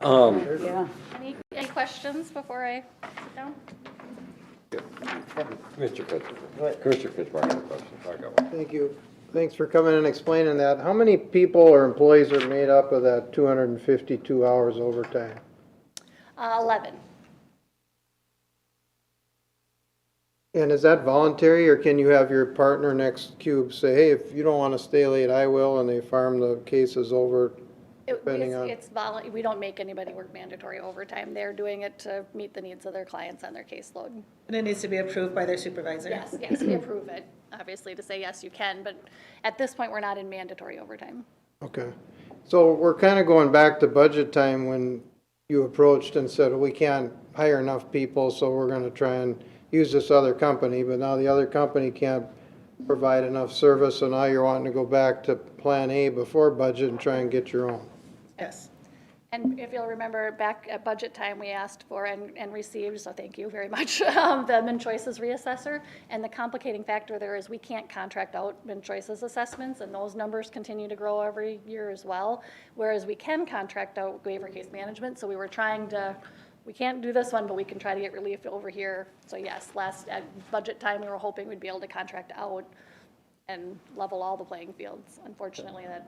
Yeah. Any questions before I sit down? Mr. Fitzgerald. Commissioner Fitzgerald, I have a question. I got one. Thank you. Thanks for coming and explaining that. How many people or employees are made up of that 252 hours overtime? 11. And is that voluntary, or can you have your partner next cube say, hey, if you don't want to stay late, I will, and they farm the cases over? Depending on- We don't make anybody work mandatory overtime. They're doing it to meet the needs of their clients and their caseload. And it needs to be approved by their supervisor. Yes, we approve it, obviously, to say, yes, you can, but at this point, we're not in mandatory overtime. Okay. So we're kind of going back to budget time when you approached and said, we can't hire enough people, so we're going to try and use this other company, but now the other company can't provide enough service, so now you're wanting to go back to Plan A before budget and try and get your own. Yes. And if you'll remember, back at budget time, we asked for and received, so thank you very much, the MnChoices reassessor. And the complicating factor there is we can't contract out MnChoices assessments, and those numbers continue to grow every year as well. Whereas we can contract out waiver case management, so we were we can't do this one, but we can try to get relief over here. So yes, at budget time, we were hoping we'd be able to contract out and level all the playing fields. Unfortunately, that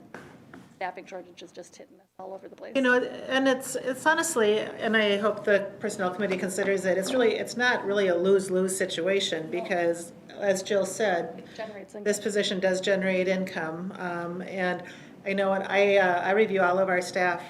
staffing shortage is just hitting us all over the place. And it's honestly, and I hope the Personnel Committee considers it, it's not really a lose-lose situation because, as Jill said, It generates income. this position does generate income. And I know, I review all of our staff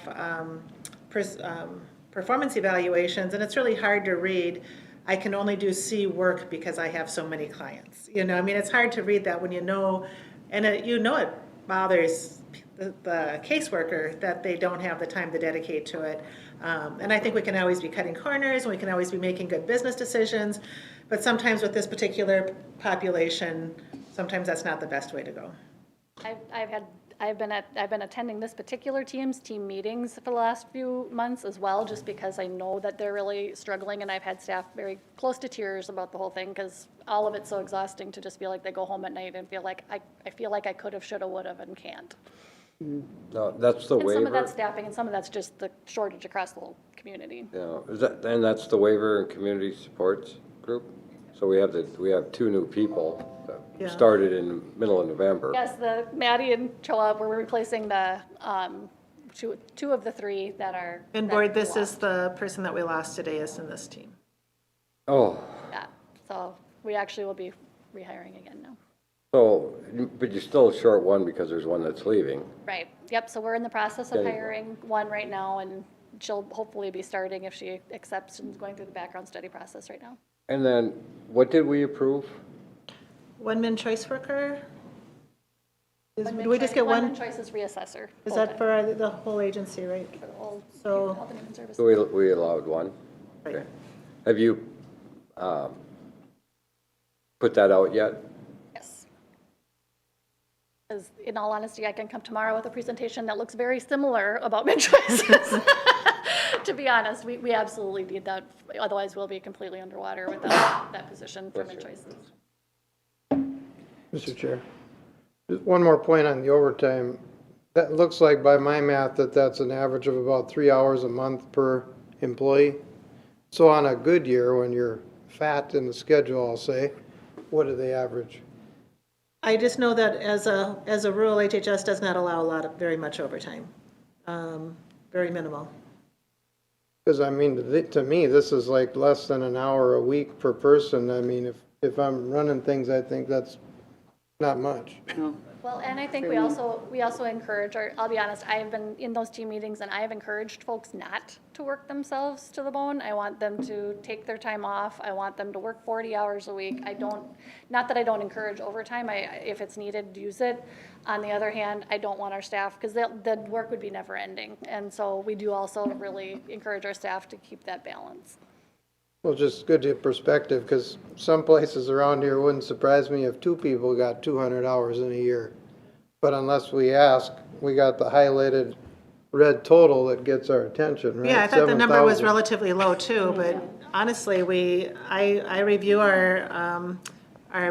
performance evaluations, and it's really hard to read, I can only do C work because I have so many clients. It's hard to read that when you know, and it bothers the caseworker that they don't have the time to dedicate to it. And I think we can always be cutting corners, and we can always be making good business decisions, but sometimes with this particular population, sometimes that's not the best way to go. I've been attending this particular team meetings for the last few months as well, just because I know that they're really struggling, and I've had staff very close to tears about the whole thing, because all of it's so exhausting to just feel like they go home at night and feel like, I feel like I could have, should have, would have, and can't. No, that's the And some of waiver. that's staffing, and some of that's just the shortage across the whole community. Yeah, and that's the waiver and community supports group? So we have 2 new people Yeah. that started in the middle of November. Yes, the Maddie and Choa, we're replacing the, two of the 3 that are. And that board, this is lost. the person that we lost today is in this team. Oh, Yeah, so we actually will be rehiring again now. so, but you're still short one because there's one that's leaving. Right, yep, so we're in the process of Okay. hiring one right now, and she'll hopefully be starting if she accepts and is going through the background study process right now. And then, what did we approve? One-man choice worker? One-man Do we just get one-man one? choice is reassessor. Is that for the whole agency, right? For the whole So- Health and Human Services. So we allowed one? Right. Okay. Have you put that out yet? Yes. Because in all honesty, I can come tomorrow with a presentation that looks very similar about mid-choices. To be honest, we absolutely need that, otherwise we'll be completely underwater without that position for mid-choices. Mr. Chair. Just one more point on the overtime. That looks like by my math that that's an average of about 3 hours a month per employee. So on a good year, when you're fat in the schedule, I'll say, what do they average? I just know that as a rule, HHS does not allow very much overtime. Very minimal. Because I mean, to me, this is like less than an hour a week per person. I mean, if I'm running things, I think that's not much. Well, and I think we also encourage, or I'll be honest, I have been in those team meetings and I have encouraged folks not to work themselves to the bone. I want them to take their time off. I want them to work 40 hours a week. Not that I don't encourage overtime. If it's needed, use it. On the other hand, I don't want our staff, because the work would be never ending. And so we do also really encourage our staff to keep that balance. Well, just good to perspective, because some places around here wouldn't surprise me if 2 people got 200 hours in a year. But unless we ask, we got the highlighted red total that gets our attention, right? Yeah, I thought the number was 7,000. relatively low too, but honestly, I review our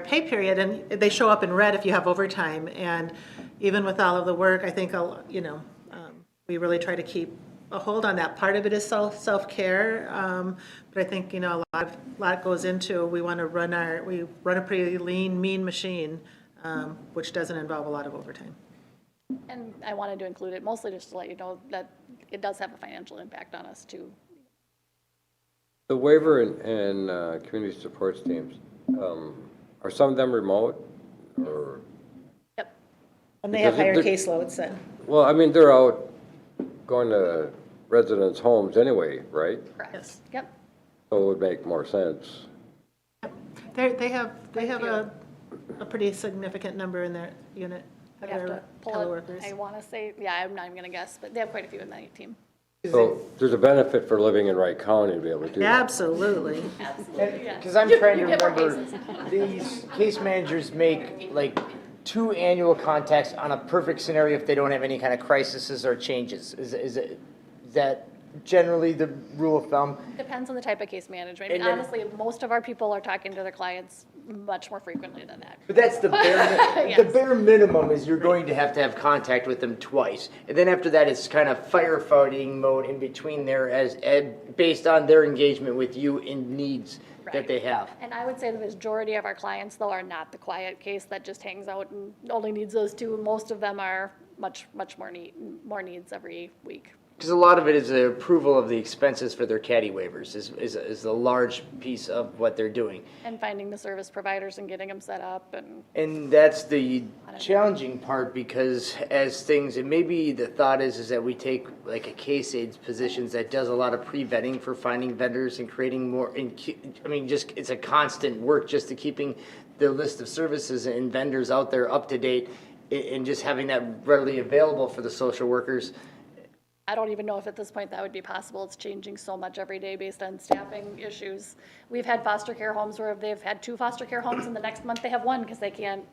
pay period, and they show up in red if you have overtime. And even with all of the work, I think, we really try to keep a hold on that. Part of it is self-care, but I think, a lot goes into, we run a pretty lean, mean machine, which doesn't involve a lot of overtime. And I wanted to include it mostly just to let you know that it does have a financial impact on us too. The waiver and community supports teams, are some of them remote? Or, Yep. And they have Because higher they're- caseloads then. well, I mean, they're out going to residents' homes anyway, right? Correct. Yes. Yep. So it would make more sense. They have a pretty significant number in their unit. I'd have to Their pull it. teleworkers. I want to say, yeah, I'm not even going to guess, but they have quite a few in that team. So there's a benefit for living in Wright County to be able to do that. Absolutely. Absolutely, yeah. Because I'm trying to You get more remember, cases. these case managers make like 2 annual contacts on a perfect scenario if they don't have any kind of crises or changes. Is that generally the rule of thumb? Depends on the type of case management. I mean, And then- honestly, most of our people are talking to their clients much more frequently than that. But that's the Yes. the bare minimum is you're going to have contact with them twice. And then after that, it's kind of firefighting mode in between there based on their engagement with you and needs that Right. they have. And I would say the majority of our clients, though, are not the quiet case that just hangs out and only needs those 2. Most of them are much more needs every week. Because a lot of it is the approval of the expenses for their caddy waivers is a large piece of what they're doing. And finding the service providers and getting them set up and. And that's the challenging part, because as things, and maybe the thought is that we take like a case aids positions that does a lot of pre-vetting for finding vendors and creating more, just, it's a constant work just to keeping the list of services and vendors out there up to date and just having that readily available for the social workers. I don't even know if at this point that would be possible. It's changing so much every day based on staffing issues. We've had foster care homes where they've had 2 foster care homes and the next month they have 1 because they can't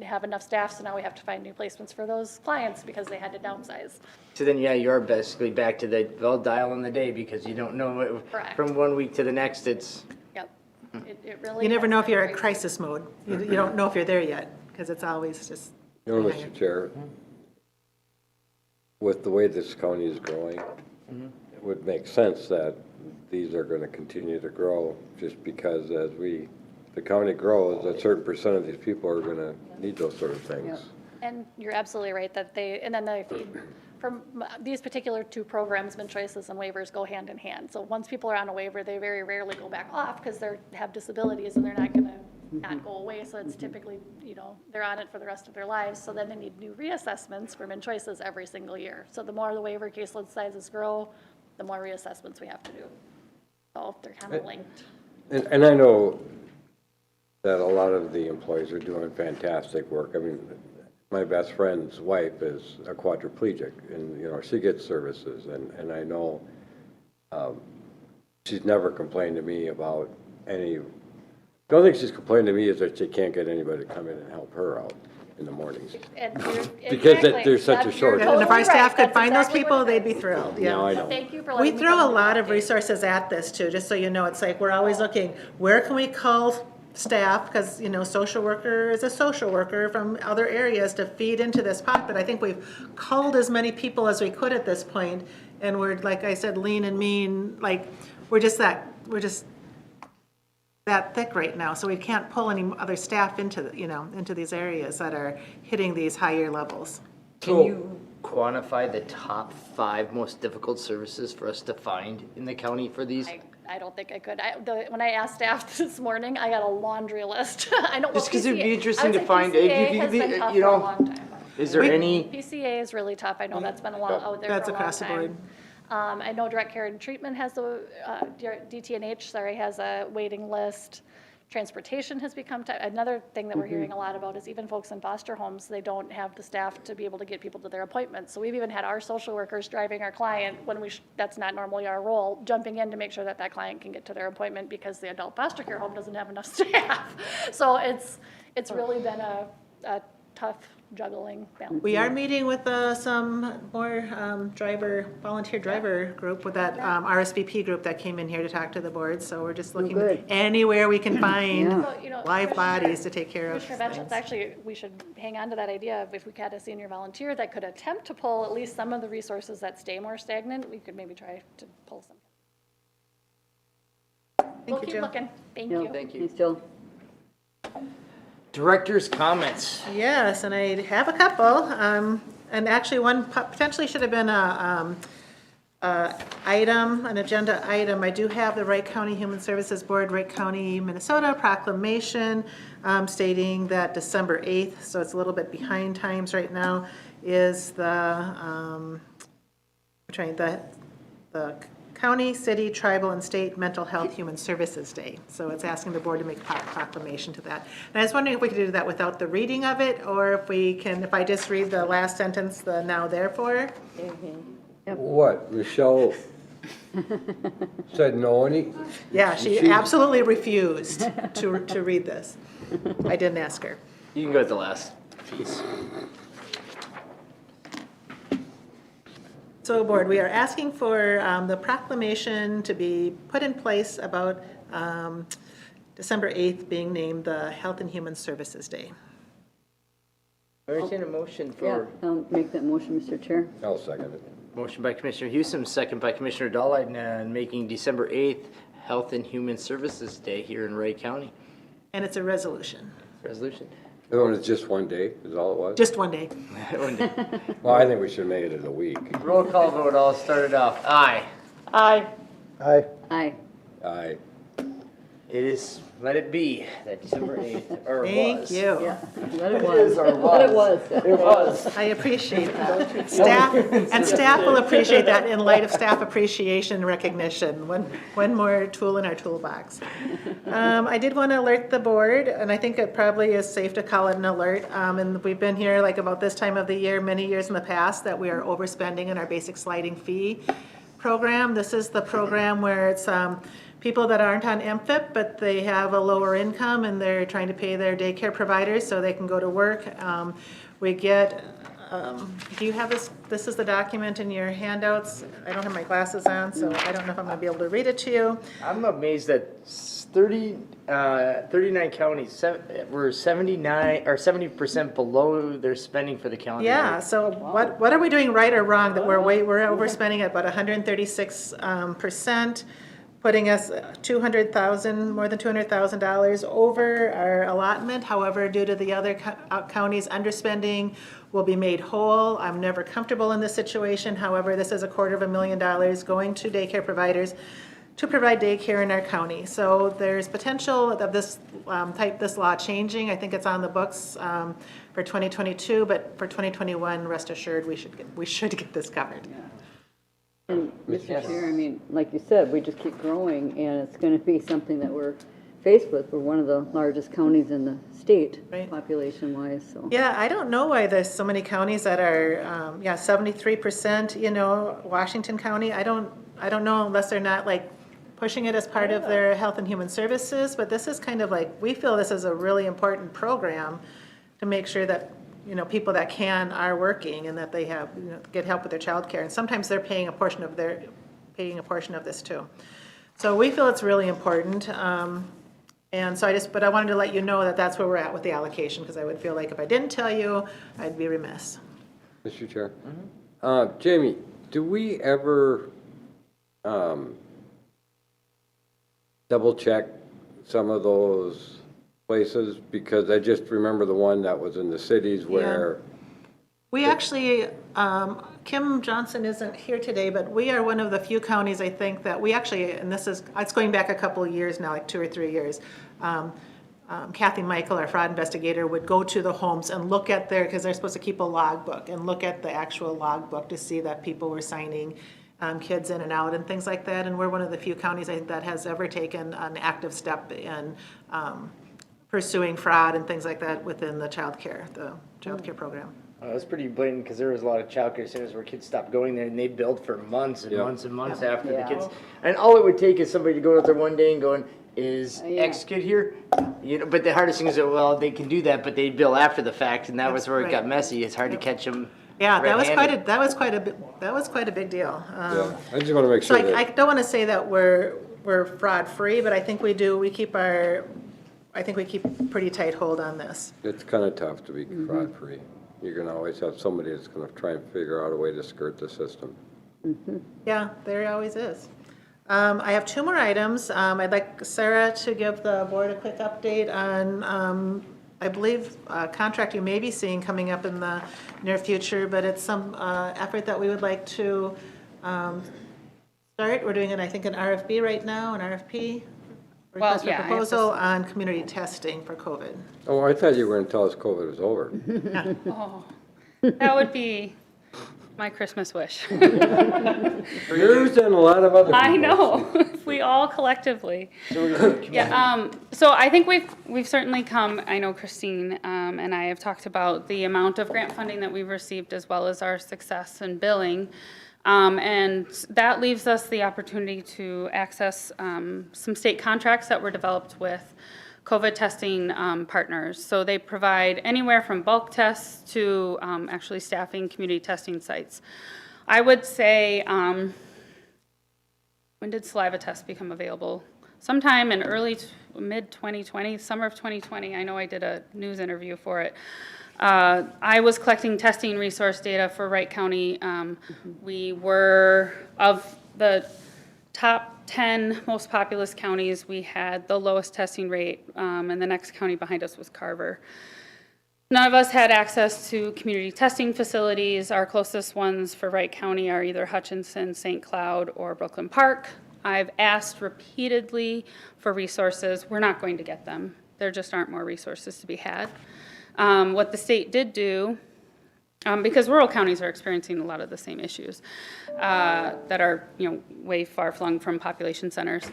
have enough staff, so now we have to find new placements for those clients because they had to downsize. So then, yeah, you're basically back to the, well, dial on the day because you don't know what, Correct. from 1 week to the next, it's, Yep. It really. You never has know if been you're at crazy. crisis mode. You don't know if you're there yet, because it's always just. You know, Mr. Chair, with the way this county is growing, it would make sense that these are going to continue to grow, just because as the county grows, a certain percent of these people are going to need those sort of things. And you're absolutely right that and then the feed from these particular two programs, Mint Choices and Waivers, go hand in hand. So once people are on a waiver, they very rarely go back off because they have disabilities and they're not gonna not go away. So it's typically, they're on it for the rest of their lives. So then they need new reassessments for Mint Choices every single year. So the more the waiver caseload sizes grow, the more reassessments we have to do. So they're kind of linked. And I know that a lot of the employees are doing fantastic work. I mean, my best friend's wife is a quadriplegic, and, she gets services, and I know she's never complained to me about the only thing she's complained to me is that she can't get anybody to come in and help her out in the mornings. Because there's such a shortage. And if our staff could That's find those exactly people, what they'd it be is. thrilled, No, I know. Thank you for We letting me throw come a to lot the of update. resources at this too, just so you know. It's like, we're always looking, where can we call staff? Because, social worker is a social worker from other areas to feed into this pot. But I think we've called as many people as we could at this point, and we're, like I said, lean and mean, like, we're just that thick right now. So we can't pull any other staff into, into these areas that are hitting these higher levels. can you quantify the top 5 most difficult services for us to find in the county for these? I don't think I could. When I asked staff this morning, I got a laundry list. I know. Just 'cause it'd be PCA interesting to I would say find- if PCA you has could be, been tough you for a know, long time. Is there any, PCA is really tough. I know that's been out there That's for a long across the board. time. I know direct care and treatment has DTNH, has a waiting list. Transportation has become, another thing that we're hearing a lot about is even folks in foster homes, they don't have the staff to be able to get people to their appointments. So we've even had our social workers driving our client when that's not normally our role, jumping in to make sure that client can get to their appointment because the adult foster care home doesn't have enough staff. So it's really been a tough juggling balance. We are meeting with some more volunteer driver group with that RSVP group that came in here to talk to the board. So we're just looking good. anywhere we can find Yeah. So, live bodies to take care of. Commissioner Vetch, actually, we should hang on to that idea of if we had a senior volunteer that could attempt to pull at least some of the resources that stay more stagnant, we could maybe try to pull some. We'll you, keep Jill. looking. Thank Yeah. you. Thank you. Thanks, Jill. director's comments? Yes, and I have a couple, and actually one potentially should have been an agenda item. I do have the Wright County Human Services Board, Wright County, Minnesota proclamation stating that December 8th, so it's a little bit behind times right now, is the County, City, Tribal, and State Mental Health Human Services Day. So it's asking the board to make a proclamation to that. And I was wondering if we could do that without the reading of it, or if I just read the last sentence, the now therefore. What, Michelle said no any? Yeah, she absolutely refused to read this. I didn't ask her. You can go with the last piece. So, board, we are asking for the proclamation to be put in place about December 8th being named the Health and Human Services Day. Entertain a motion Yeah, for, I'll make that motion, Mr. Chair. I'll second it. motion by Commissioner Hewsom, second by Commissioner Dahl, and making December 8th Health and Human Services Day here in Wright County. And it's a resolution, Resolution. Oh, it's just one day, is all it was? just one day. Well, I think we should make it a week. Roll call vote, I'll start it off. Aye. Aye. Aye. Aye. Aye. It is, let it be, that December 8th, or Thank was. you. Yeah, that it is was. or That it was. It was. I appreciate that. Staff will appreciate that in light of staff appreciation and recognition. One more tool in our toolbox. I did want to alert the board, and I think it probably is safe to call it an alert. And we've been here like about this time of the year, many years in the past, that we are overspending in our basic sliding fee. program. This is the program where it's people that aren't on MFIP, but they have a lower income and they're trying to pay their daycare providers so they can go to work. We get, do you have this? This is the document in your handouts. I don't have my glasses on, so I don't know if I'm gonna be able to read it to you. I'm amazed that 39 counties, we're 79, or 70% below their spending for the calendar year. Yeah, so what are we doing right or wrong that we're overspending at about 136%, putting us more than $200,000 over our allotment. However, due to the other counties underspending, will be made whole. I'm never comfortable in this situation. However, this is $250,000 going to daycare providers to provide daycare in our county. So there's potential of this this law changing. I think it's on the books for 2022, but for 2021, rest assured, we should get this covered. And Mr. Chair, I mean, like you said, we just keep growing, and it's going to be something that we're faced with. We're one of the largest counties in the state, Right. population-wise, so. Yeah, I don't know why there's so many counties that are, 73%, Washington County. I don't know unless they're not like pushing it as part of their health and human services, but this is kind of like, we feel this is a really important program to make sure that, people that are working and that they have, get help with their childcare. And sometimes they're paying a portion of this too. So we feel it's really important. And so but I wanted to let you know that that's where we're at with the allocation, because I would feel like if I didn't tell you, I'd be remiss. Mr. Chair. Jamie, do we ever double check some of those places? Because I just remember the one that was in the cities where. We actually, Kim Johnson isn't here today, but we are one of the few counties, I think, that we actually, and it's going back a couple of years now, like 2 or 3 years. Kathy Michael, our fraud investigator, would go to the homes and look at because they're supposed to keep a logbook, and look at the actual logbook to see that people were signing kids in and out and things like that. And we're one of the few counties, I think, that has ever taken an active step in pursuing fraud and things like that within the child care program. It was pretty blatant because there was a lot of childcare centers where kids stopped going there and they billed for months and months and months after the kids. And all it would take is somebody to go out there one day and going, is X kid here? But the hardest thing is that, well, they can do that, but they bill after the fact, and that was where it got messy. It's hard to catch them. Yeah, that was quite a big deal. Yeah, I just want to make sure So I don't want to say that we're fraud free, but I think we do. We keep pretty tight hold on this. it's kind of tough to be fraud-free. You're going to always have somebody that's going to try and figure out a way to skirt the system. Yeah, there always is. I have 2 more items. I'd like Sarah to give the board a quick update on, I believe, a contract you may be seeing coming up in the near future, but it's some effort that we would like to start. We're doing an RFB right now, an RFP. Request for proposal on community testing for COVID. Oh, I thought you were going to tell us COVID was over. Oh, that would be my Christmas wish. Yours and a lot of other I people's. know, if we all collectively. Yeah, so I think we've certainly come, I know Christine and I have talked about the amount of grant funding that we've received as well as our success in billing. And that leaves us the opportunity to access some state contracts that were developed with COVID testing partners. So they provide anywhere from bulk tests to actually staffing community testing sites. I would say, when did saliva tests become available? Sometime in mid-2020, summer of 2020. I know I did a news interview for it. I was collecting testing resource data for Wright County. We were, of the top 10 most populous counties, we had the lowest testing rate, and the next county behind us was Carver. None of us had access to community testing facilities. Our closest ones for Wright County are either Hutchinson, St. Cloud, or Brooklyn Park. I've asked repeatedly for resources. We're not going to get them. There just aren't more resources to be had. What the state did do, because rural counties are experiencing a lot of the same issues that are, way far flung from population centers,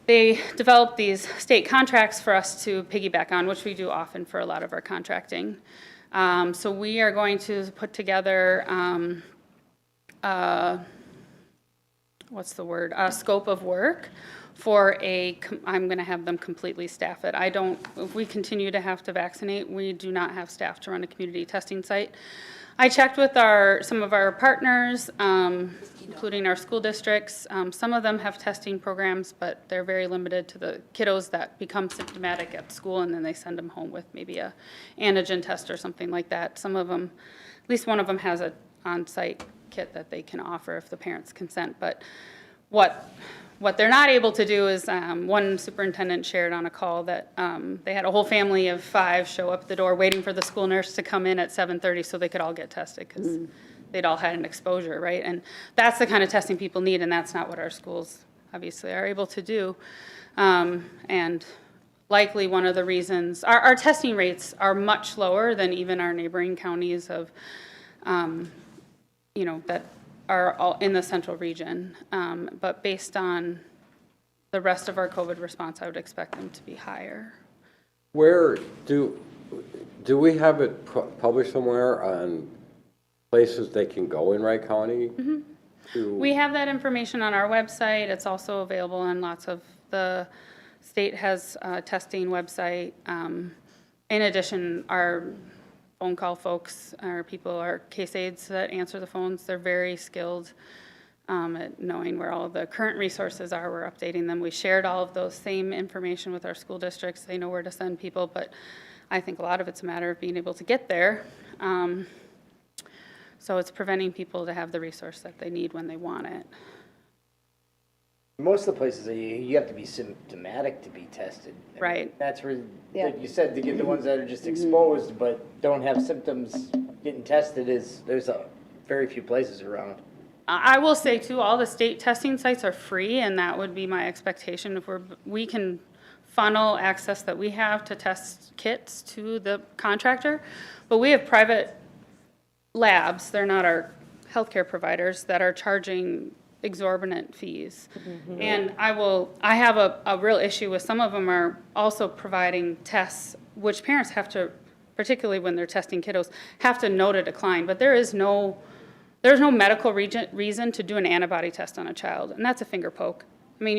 they developed these state contracts for us to piggyback on, which we do often for a lot of our contracting. So we are going to put together what's the word, scope of work for I'm going to have them completely staff it. If we continue to have to vaccinate, we do not have staff to run a community testing site. I checked with some of our partners, including our school districts. Some of them have testing programs, but they're very limited to the kiddos that become symptomatic at school, and then they send them home with maybe a antigen test or something like that. Some of them, at least one of them has an on-site kit that they can offer if the parents consent. But what they're not able to do is, one superintendent shared on a call that they had a whole family of 5 show up at the door waiting for the school nurse to come in at 7:30 so they could all get tested because they'd all had an exposure, right? And that's the kind of testing people need, and that's not what our schools obviously are able to do. And likely one of the reasons, our testing rates are much lower than even our neighboring counties of, that are all in the central region, but based on the rest of our COVID response, I would expect them to be higher. Where do we have it published somewhere on places they can go in Wright County? We have that information on our website. It's also available on the state has a testing website. In addition, our phone call folks, our case aides that answer the phones, they're very skilled at knowing where all of the current resources are. We're updating them. We shared all of those same information with our school districts. They know where to send people, but I think a lot of it's a matter of being able to get there. So it's preventing people to have the resource that they need when they want it. Most of the places, you have to be symptomatic to be tested. I mean, Right. that's where, like you said, to get the ones that are just exposed but don't have symptoms, getting tested there's very few places around. I will say too, all the state testing sites are free, and that would be my expectation. If we can funnel access that we have to test kits to the contractor, but we have private labs, they're not our healthcare providers, that are charging exorbitant fees. And I have a real issue with some of them are also providing tests, which parents have to, particularly when they're testing kiddos, have to know to decline. But there's no medical reason to do an antibody test on a child, and that's a finger poke. I mean,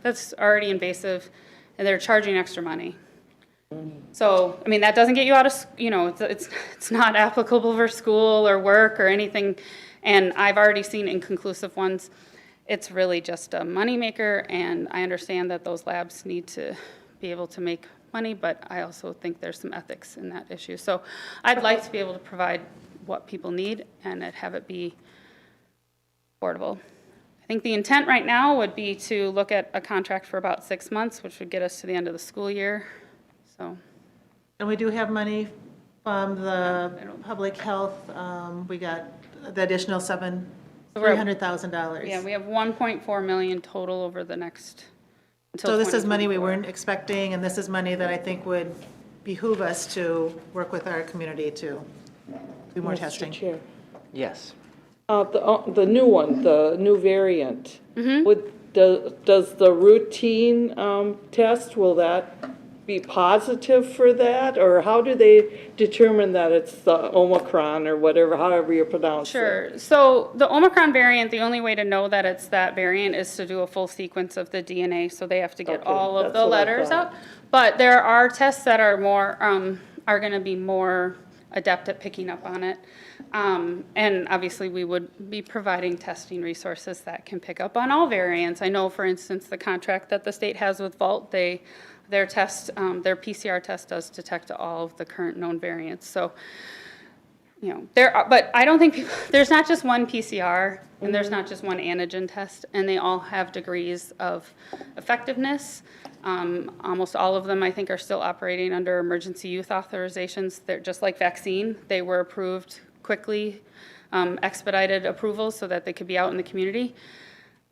that's already invasive, and they're charging extra money. So, I mean, that doesn't get you out of, it's not applicable for school or work or anything. And I've already seen inconclusive ones. It's really just a moneymaker, and I understand that those labs need to be able to make money, but I also think there's some ethics in that issue. So I'd like to be able to provide what people need and have it be affordable. I think the intent right now would be to look at a contract for about 6 months, which would get us to the end of the school year. So. And we do have money from the public health. We got the additional $300,000. Yeah, we have 1.4 million total over the next, until So this is money we 2024. weren't expecting, and this is money that I think would behoove us to work with our community to do more testing. Mr. Chair. Yes. The new one, the new variant, does the routine test, will that be positive for that? Or how do they determine that it's the Omicron or whatever, however you pronounce it? Sure. So the Omicron variant, the only way to know that it's that variant is to do a full sequence of the DNA. So they have to get Okay, all of that's the what I letters thought. out. But there are tests that are more, are going to be more adept at picking up on it. And obviously we would be providing testing resources that can pick up on all variants. I know, for instance, the contract that the state has with Vault, their PCR test does detect all of the current known variants. So, but I don't think there's not just one PCR and there's not just one antigen test, and they all have degrees of effectiveness. Almost all of them, I think, are still operating under emergency use authorizations. They're just like vaccine. They were approved quickly, expedited approvals so that they could be out in the community.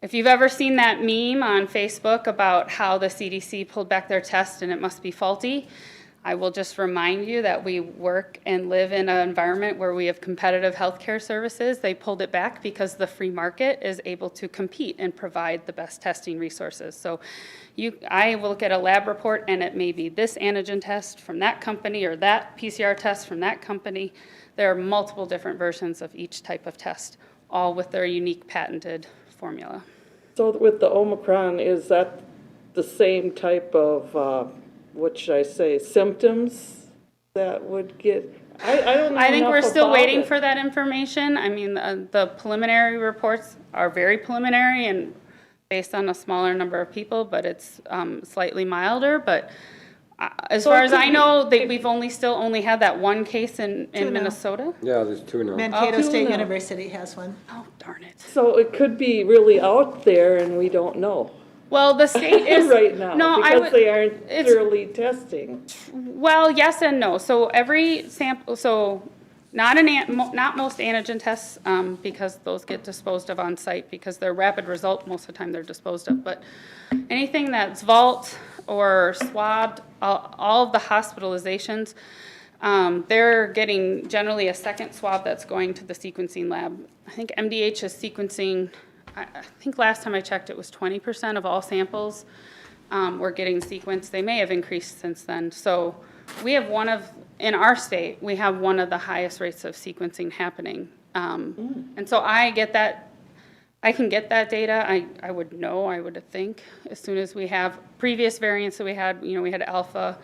If you've ever seen that meme on Facebook about how the CDC pulled back their test and it must be faulty, I will just remind you that we work and live in an environment where we have competitive healthcare services. They pulled it back because the free market is able to compete and provide the best testing resources. So I will look at a lab report and it may be this antigen test from that company or that PCR test from that company. There are multiple different versions of each type of test, all with their unique patented formula. So with the Omicron, is that the same type of, what should I say, symptoms that would get, I don't know I think we're enough still about waiting it. for that information. I mean, the preliminary reports are very preliminary and based on a smaller number of people, but it's slightly milder. But as So far it as could I be- know, we've still only had that one case in Two now. Minnesota. Yeah, there's two now. Mankato Two State now. University has one. Oh, darn it. So it could be really out there and we don't know Well, the state is. right now, No, I because would. they aren't it's- thoroughly testing. Well, yes and no. So every sample, not most antigen tests, because those get disposed of on site because they're rapid result, most of the time they're disposed of. But anything that's vault or swabbed, all of the hospitalizations, they're getting generally a second swab that's going to the sequencing lab. I think MDH is sequencing, I think last time I checked it was 20% of all samples were getting sequenced. They may have increased since then. So we have in our state, we have one of the highest rates of sequencing happening. And so I can get that data. I would think, as soon as we have previous variants that we had, we had Alpha,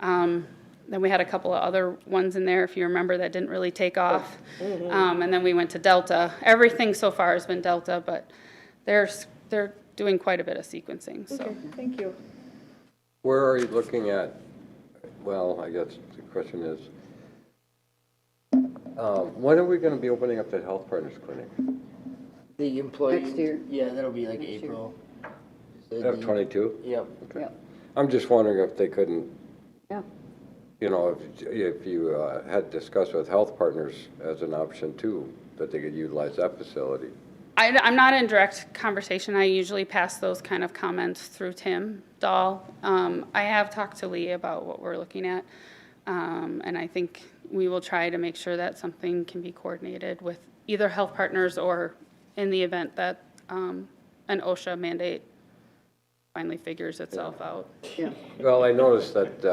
then we had a couple of other ones in there, if you remember, that didn't really take off. And then we went to Delta. Everything so far has been Delta, but they're doing quite a bit of sequencing, so. Okay, thank you. Where are you looking at? Well, I guess the question is, when are we going to be opening up that Health Partners Clinic? The employee. Next year. Yeah, that'll be like Next year. April. F-22? Yep. Yeah, I'm just wondering if they couldn't, yeah. if you had discussed with Health Partners as an option too, that they could utilize that facility. I'm not in direct conversation. I usually pass those kind of comments through Tim Dahl. I have talked to Lee about what we're looking at, and I think we will try to make sure that something can be coordinated with either Health Partners or in the event that an OSHA mandate finally figures itself out. Yeah. Well, I noticed that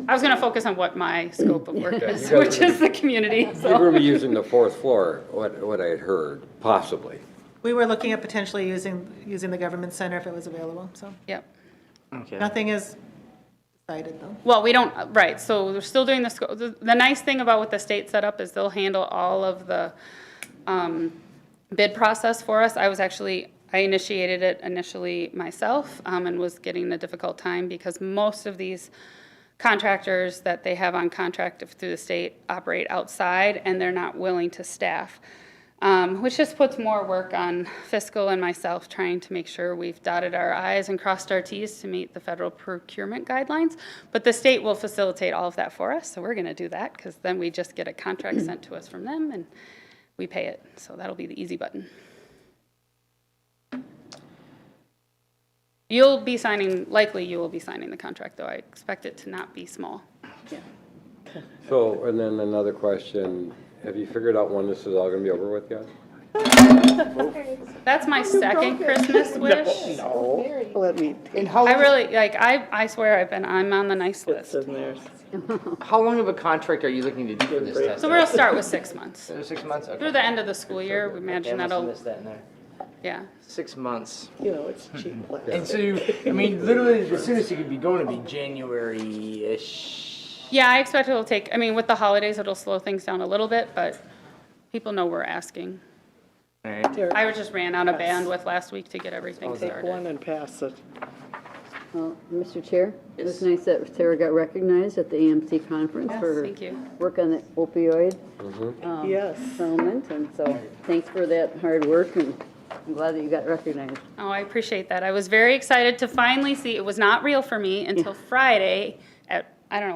I was going to focus on what my scope of work is, you guys which is the community. you're So. going to be using the fourth floor, what I had heard, possibly. We were looking at potentially using the government center if it was available, so Yep. Okay. nothing is decided though. Well, we don't, right, so we're still doing the nice thing about what the state set up is they'll handle all of the bid process for us. I initiated it initially myself and was getting a difficult time because most of these contractors that they have on contract through the state operate outside and they're not willing to staff, which just puts more work on fiscal and myself trying to make sure we've dotted our I's and crossed our T's to meet the federal procurement guidelines. But the state will facilitate all of that for us, so we're going to do that because then we just get a contract sent to us from them and we pay it. So that'll be the easy button. You will be signing the contract, though. I expect it to not be small. So, and then another question, have you figured out when this is all going to be over with yet? That's my second Christmas wish. No, let me, And how I long, really, I swear I'm on the nice it's list. in there. how long of a contract are you looking to do for this test? So we'll start with 6 months. So 6 months? Okay. Through the end of the school year, we Okay, imagine I must have that'll, missed that in there. yeah. 6 months. You know, it's cheap. And so, literally, the soonest you could be going to be January-ish. Yeah, I expect it'll take, with the holidays, it'll slow things down a little bit, but people know we're asking. All right. I just ran out of bandwidth last week to get everything Take started. one and pass it. Well, Mr. Chair, it was nice that Sarah got recognized at the AMC conference for her Thank you. work on the opioid Yes. settlement, and so thanks for that hard work, and I'm glad that you got recognized. Oh, I appreciate that. I was very excited to finally see, it was not real for me until Friday at,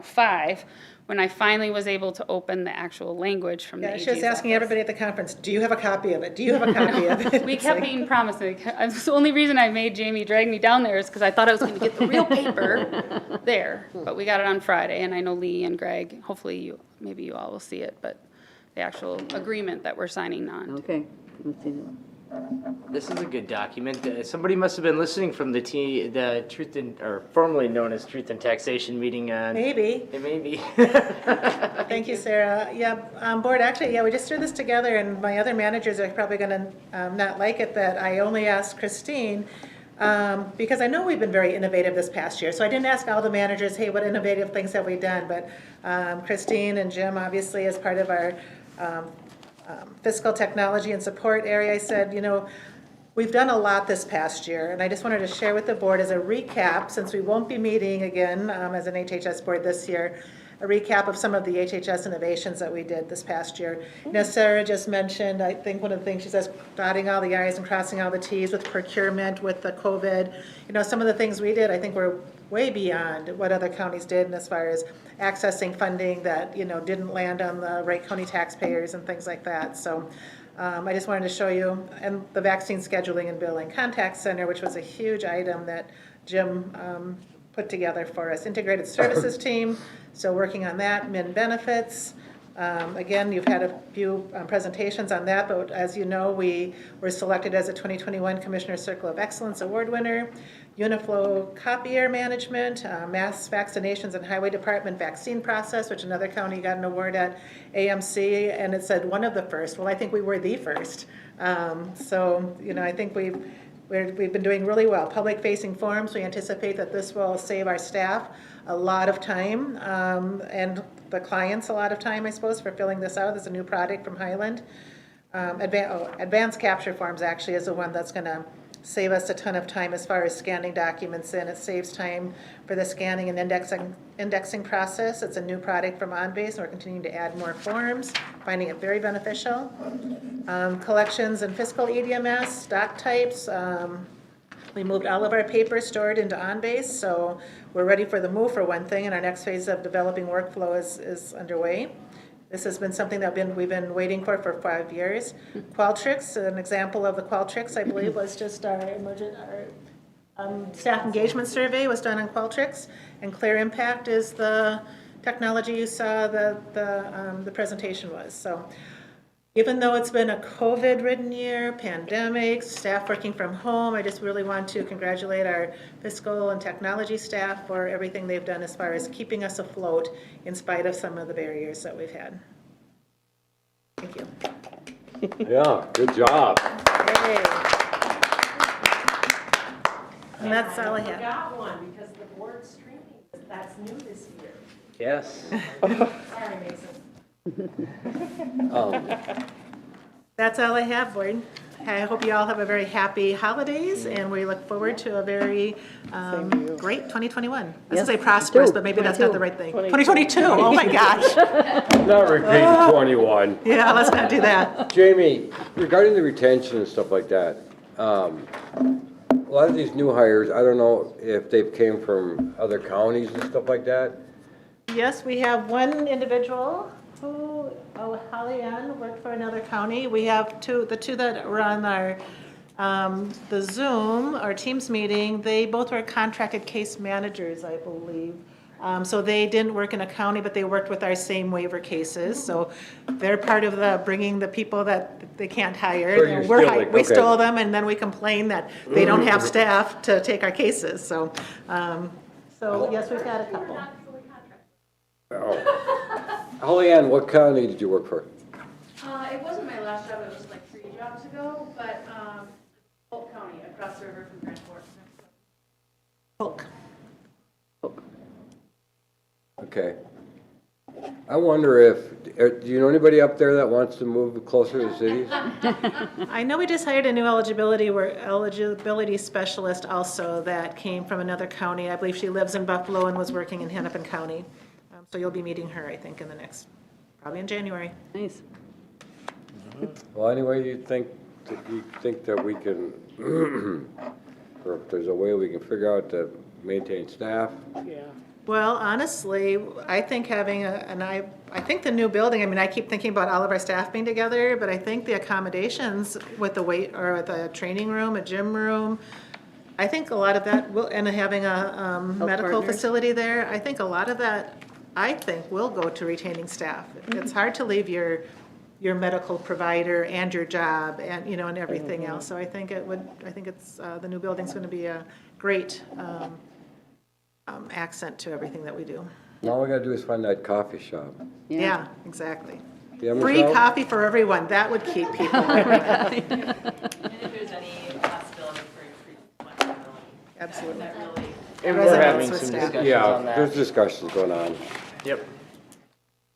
5, when I finally was able to open the actual language from the Yeah, AG's she was asking office. everybody at the conference, do you have a copy of it? Do you have a copy of it? We It's kept like- being promised. That's the only reason I made Jamie drag me down there is because I thought I was going to get the real paper there. But we got it on Friday, and I know Lee and Greg, hopefully maybe you all will see it, but the actual agreement that we're signing on. Okay, let's see that. This is a good document. Somebody must have been listening from the Truth and, or formerly known as Truth and Taxation meeting on. Maybe. Maybe. Thank you, Sarah. Yeah, board, actually, yeah, we just threw this together, and my other managers are probably gonna not like it that I only asked Christine, because I know we've been very innovative this past year. So I didn't ask all the managers, hey, what innovative things have we done? But Christine and Jim, obviously, as part of our fiscal technology and support area, I said, we've done a lot this past year, and I just wanted to share with the board as a recap, since we won't be meeting again as an HHS board this year, a recap of some of the HHS innovations that we did this past year. Sarah just mentioned, I think one of the things she says, dotting all the i's and crossing all the t's with procurement, with the COVID. Some of the things we did, I think we're way beyond what other counties did, and as far as accessing funding that, didn't land on the Wright County taxpayers and things like that. So I just wanted to show you, and the vaccine scheduling and billing contact center, which was a huge item that Jim put together for us. Integrated services team, so working on that. Min benefits. Again, you've had a few presentations on that, but as you know, we were selected as a 2021 Commissioner Circle of Excellence Award winner. Uniflow copier management, mass vaccinations and highway department vaccine process, which another county got an award at AMC, and it said one of the first. Well, I think we were the first. So, I think we've been doing really well. Public facing forums, we anticipate that this will save our staff a lot of time, and the clients a lot of time, I suppose, for filling this out. There's a new product from Highland. Advanced capture forms actually is the one that's gonna save us a ton of time as far as scanning documents in. It saves time for the scanning and indexing process. It's a new product from OnBase, and we're continuing to add more forms, finding it very beneficial. Collections and fiscal EDMS, doc types. We moved all of our paper stored into OnBase, so we're ready for the move for one thing, and our next phase of developing workflow is underway. This has been something that we've been waiting for 5 years. Qualtrics, an example of the Qualtrics, I believe, was just our staff engagement survey was done on Qualtrics, and Clear Impact is the technology you saw the presentation was. So even though it's been a COVID-ridden year, pandemic, staff working from home, I just really want to congratulate our fiscal and technology staff for everything they've done as far as keeping us afloat in spite of some of the barriers that we've had. Thank you. Yeah, good job. Yay. And that's all I have. Got one because the board's streaming, that's new this year. Yes. Sorry, Mason. That's all I have, board. I hope you all have a very happy holidays, and we look forward to a very great 2021. I was going to say prosperous, but maybe that's not the right thing. 2022, oh my gosh. Not repeat 21. Yeah, let's not do that. Jamie, regarding the retention and stuff like that, a lot of these new hires, I don't know if they've came from other counties and stuff like that. Yes, we have one individual who, Holly Ann, worked for another county. We have the two that were on our, the Zoom, our Teams meeting, they both were contracted case managers, I believe. So they didn't work in a county, but they worked with our same waiver cases. So they're part of the bringing the people that they can't hire. So we stole them, and then we complain that they don't have staff to take our cases. So, yes, we've got a couple. Oh. Holly Ann, what county did you work for? It wasn't my last job, it was like 3 jobs ago, but Polk County, across the river from Grand Forks. Polk. Okay. I wonder if, do you know anybody up there that wants to move closer to cities? I know we just hired a new eligibility specialist also that came from another county. I believe she lives in Buffalo and was working in Hennepin County. So you'll be meeting her, I think, in the next, probably in January. Nice. Well, anyway, you think that we can, or if there's a way we can figure out to maintain staff? Yeah. Well, honestly, I think having I think the new building, I keep thinking about all of our staff being together, but I think the accommodations with the training room, a gym room, I think a lot of that will, and having a medical facility there, I think a lot of that, will go to retaining staff. It's hard to leave your your medical provider and your job and, you know, and everything else. So I think it's, the new building's going to be a great accent to everything that we do. All we gotta do is find that coffee shop. Yeah, exactly. Yeah, Free Michelle? coffee for everyone, that would keep people coming. And if there's any possibility for increased flexibility. Absolutely. That really, And we're having some discussions Yeah, on that. there's discussions going on. Yep.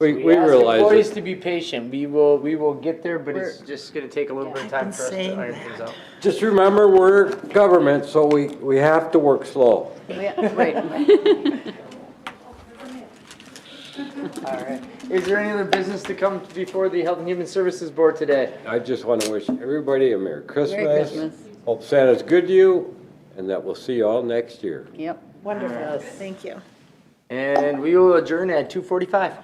We ask realize employees that to be patient. We will get there, but it's just gonna take a little bit of time been for us to saying iron that. things out. just remember, we're government, so we have to work slow. Right. All right. Is there any other business to come before the Health and Human Services Board today? I just want to wish everybody a Merry Christmas. Merry Christmas. Hope Santa's good to you, and that we'll see you all next year. Yep. Wonderful, thank you. And we will adjourn at 2:45.